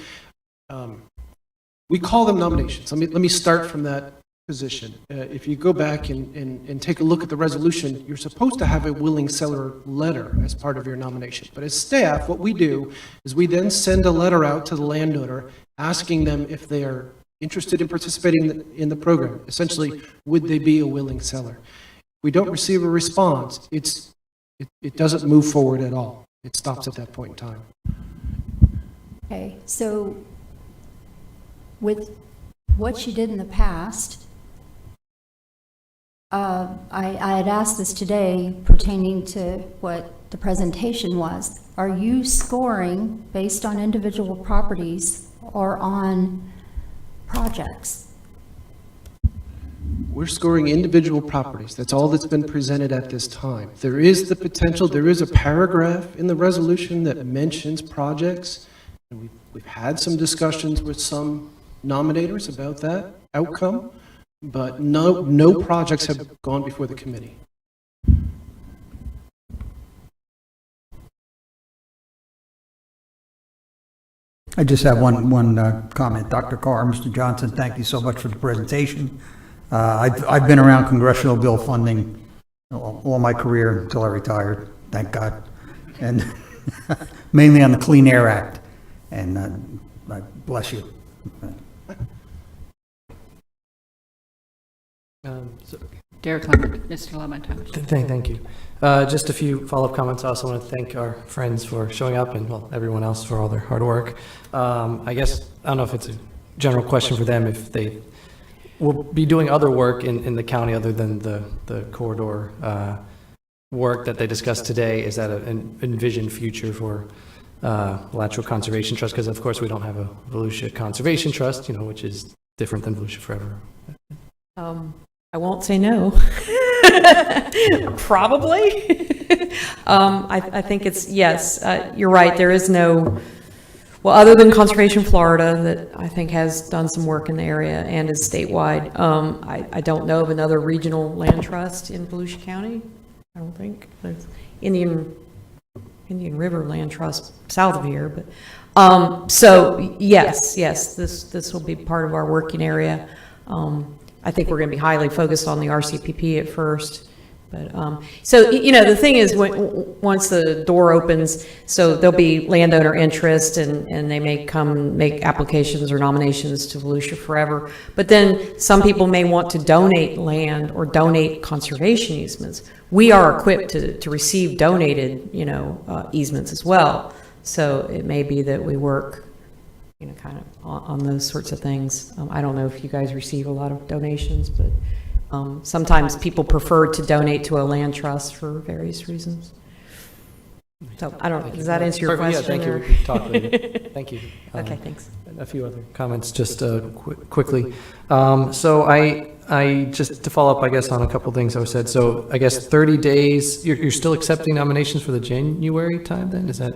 we call them nominations. Let me start from that position. If you go back and take a look at the resolution, you're supposed to have a willing seller letter as part of your nomination. But as staff, what we do is we then send a letter out to the landowner asking them if they are interested in participating in the program. Essentially, would they be a willing seller? If we don't receive a response, it doesn't move forward at all. It stops at that point in time. Okay, so with what she did in the past, I had asked this today pertaining to what the presentation was. Are you scoring based on individual properties or on projects? We're scoring individual properties. That's all that's been presented at this time. There is the potential, there is a paragraph in the resolution that mentions projects, and we've had some discussions with some nominators about that outcome, but no projects have gone before the committee. I just have one comment. Dr. Carr, Mr. Johnson, thank you so much for the presentation. I've been around congressional bill funding all my career until I retired, thank God, and mainly on the Clean Air Act, and I bless you. Derek Clement, Mr. Lemon. Thank you. Just a few follow-up comments. I also want to thank our friends for showing up and, well, everyone else for all their hard work. I guess, I don't know if it's a general question for them, if they will be doing other work in the county other than the corridor work that they discussed today. Is that an envisioned future for Alachua Conservation Trust? Because, of course, we don't have a Volusia Conservation Trust, which is different than Volusia Forever. I won't say no. Probably. I think it's, yes, you're right. There is no, well, other than Conservation Florida, that I think has done some work in the area and is statewide. I don't know of another regional land trust in Volusia County. I don't think. There's Indian River Land Trust south of here, but so yes, this will be part of our working area. I think we're going to be highly focused on the RCPP at first. But, so, the thing is, once the door opens, so there'll be landowner interest and they may come make applications or nominations to Volusia Forever. But then some people may want to donate land or donate conservation easements. We are equipped to receive donated, easements as well. So it may be that we work kind of on those sorts of things. I don't know if you guys receive a lot of donations, but sometimes people prefer to donate to a land trust for various reasons. So I don't know, does that answer your question? Yeah, thank you. Or? We can talk later. Thank you. Okay, thanks. A few other comments, just quickly. So I just to follow up, I guess, on a couple things that were said. So I guess 30 days, you're still accepting nominations for the January time then? Is that?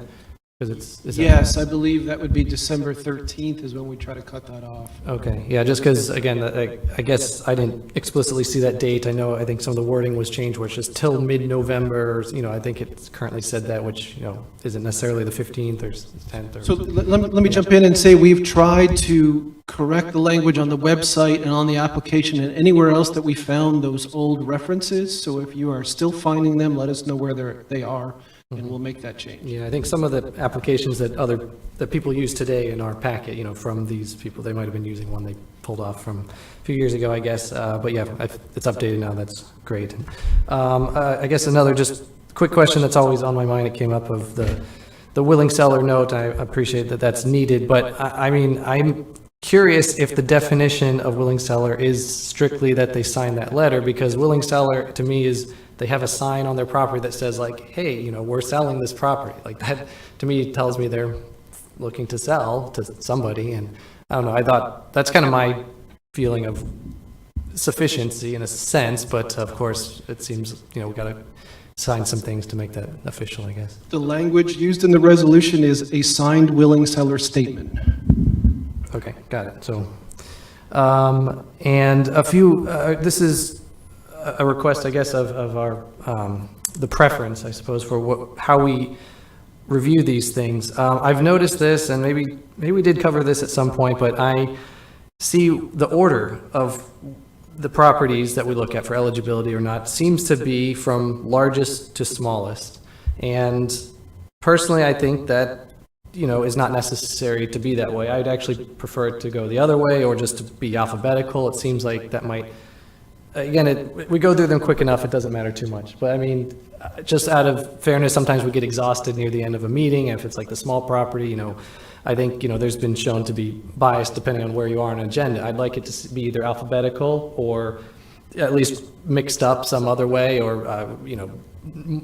Yes, I believe that would be December 13th is when we try to cut that off. Okay, yeah, just because, again, I guess I didn't explicitly see that date. I think some of the wording was changed, which is till mid-November, I think it's currently said that, which, isn't necessarily the 15th or 10th. So let me jump in and say we've tried to correct the language on the website and on the application and anywhere else that we found those old references. So if you are still finding them, let us know where they are. And we'll make that change. Yeah, I think some of the applications that people use today in our packet, from these people, they might have been using one they pulled off from a few years ago, I guess. But yeah, it's updated now. That's great. I guess another just quick question that's always on my mind. It came up of the willing seller note. I appreciate that that's needed, but I'm curious if the definition of willing seller is strictly that they sign that letter, because willing seller to me is they have a sign on their property that says like, hey, you know, we're selling this property. Like that to me tells me they're looking to sell to somebody. And I don't know, I thought that's kind of my feeling of sufficiency in a sense, but of course it seems, you know, we got to sign some things to make that official, I guess. The language used in the resolution is a signed willing seller statement. Okay, got it. So, and a few, this is a request, I guess, of our, the preference, I suppose, for how we review these things. I've noticed this, and maybe we did cover this at some point, but I see the order of the properties that we look at for eligibility or not seems to be from largest to smallest. And personally, I think that, you know, is not necessary to be that way. I'd actually prefer it to go the other way or just to be alphabetical. It seems like that might, again, we go through them quick enough, it doesn't matter too much. But I mean, just out of fairness, sometimes we get exhausted near the end of a meeting. If it's like the small property, you know, I think, you know, there's been shown to be biased depending on where you are on an agenda. I'd like it to be either alphabetical or at least mixed up some other way, or, you know,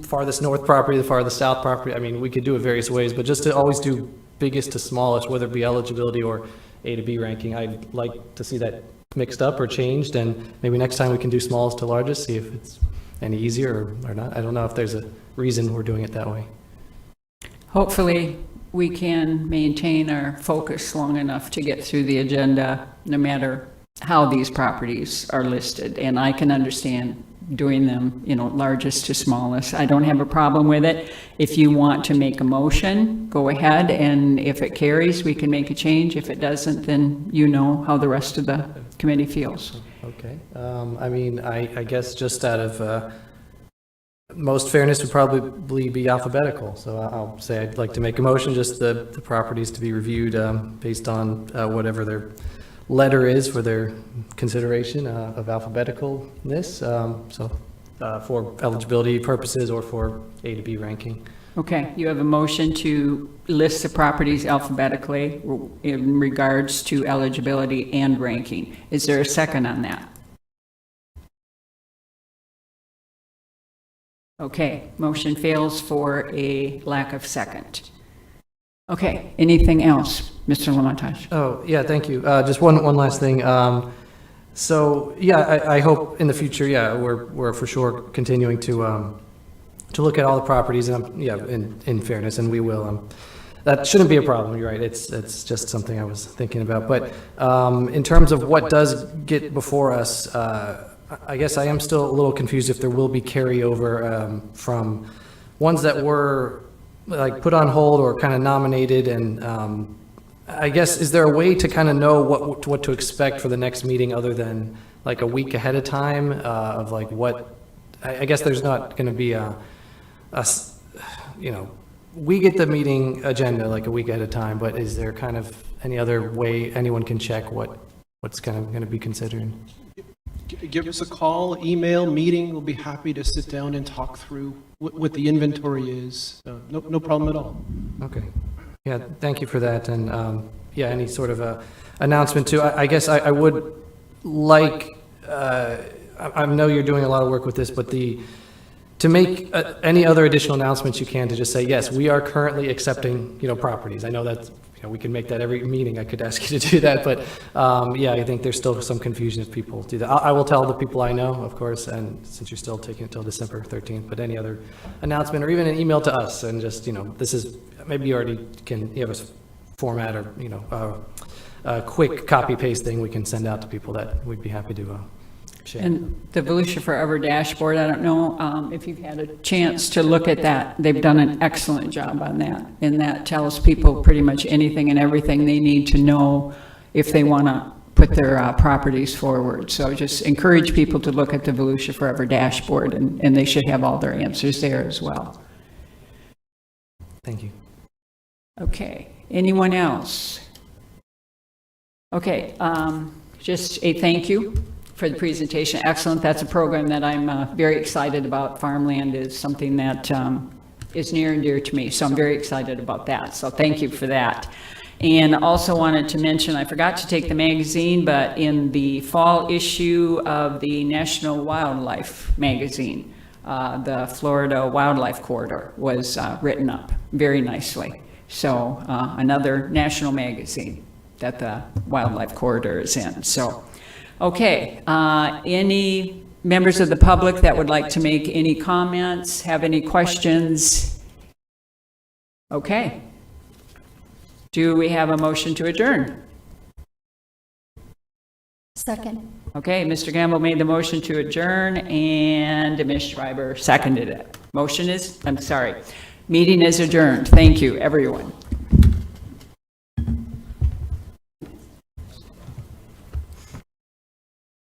farthest north property, the farthest south property. I mean, we could do it various ways, but just to always do biggest to smallest, whether it be eligibility or A to B ranking, I'd like to see that mixed up or changed, and maybe next time we can do smallest to largest, see if it's any easier or not. I don't know if there's a reason we're doing it that way. Hopefully, we can maintain our focus long enough to get through the agenda, no matter how these properties are listed. And I can understand doing them, you know, largest to smallest. I don't have a problem with it. If you want to make a motion, go ahead, and if it carries, we can make a change. If it doesn't, then you know how the rest of the committee feels. Okay. I mean, I guess just out of most fairness would probably be alphabetical. So I'll say I'd like to make a motion, just the properties to be reviewed based on whatever their letter is for their consideration of alphabeticalness. For eligibility purposes or for A to B ranking. Okay, you have a motion to list the properties alphabetically in regards to eligibility and ranking. Is there a second on that? Okay, motion fails for a lack of second. Okay, anything else, Mr. Lamontage? Oh, yeah, thank you. Just one last thing. So, yeah, I hope in the future, yeah, we're for sure continuing to look at all the properties, and yeah, in fairness, and we will. That shouldn't be a problem. You're right. It's just something I was thinking about. But in terms of what does get before us, I guess I am still a little confused if there will be carryover from ones that were like put on hold or kind of nominated, and I guess, is there a way to kind of know what to expect for the next meeting other than like a week ahead of time of like what, I guess there's not going to be you know, we get the meeting agenda like a week ahead of time, but is there kind of any other way anyone can check what's kind of going to be considered? Give us a call, email, meeting. We'll be happy to sit down and talk through what the inventory is. No problem at all. Okay. Yeah, thank you for that. And yeah, any sort of a announcement too. I guess I would like, I know you're doing a lot of work with this, but to make any other additional announcements you can to just say, yes, we are currently accepting, you know, properties. I know that, you know, we can make that every meeting. I could ask you to do that, but yeah, I think there's still some confusion if people do that. I will tell the people I know, of course, and since you're still taking it till December 13th, but any other announcement or even an email to us and just, you know, this is, maybe you already you have a format or, you know, a quick copy paste thing we can send out to people that we'd be happy to share. And the Volusia Forever dashboard, I don't know if you've had a chance to look at that. They've done an excellent job on that. And that tells people pretty much anything and everything they need to know if they want to put their properties forward. So just encourage people to look at the Volusia Forever dashboard, and they should have all their answers there as well. Thank you. Okay, anyone else? Okay, just a thank you for the presentation. Excellent. That's a program that I'm very excited about. Farmland is something that is near and dear to me, so I'm very excited about that. So thank you for that. And also wanted to mention, I forgot to take the magazine, but in the fall issue of the National Wildlife magazine, the Florida Wildlife Corridor was written up very nicely. So another national magazine that the Wildlife Corridor is in. So, okay, any members of the public that would like to make any comments, have any questions? Okay. Do we have a motion to adjourn? Second. Okay, Mr. Gamble made the motion to adjourn, and Ms. Schreiber seconded it. Meeting is adjourned. Thank you, everyone.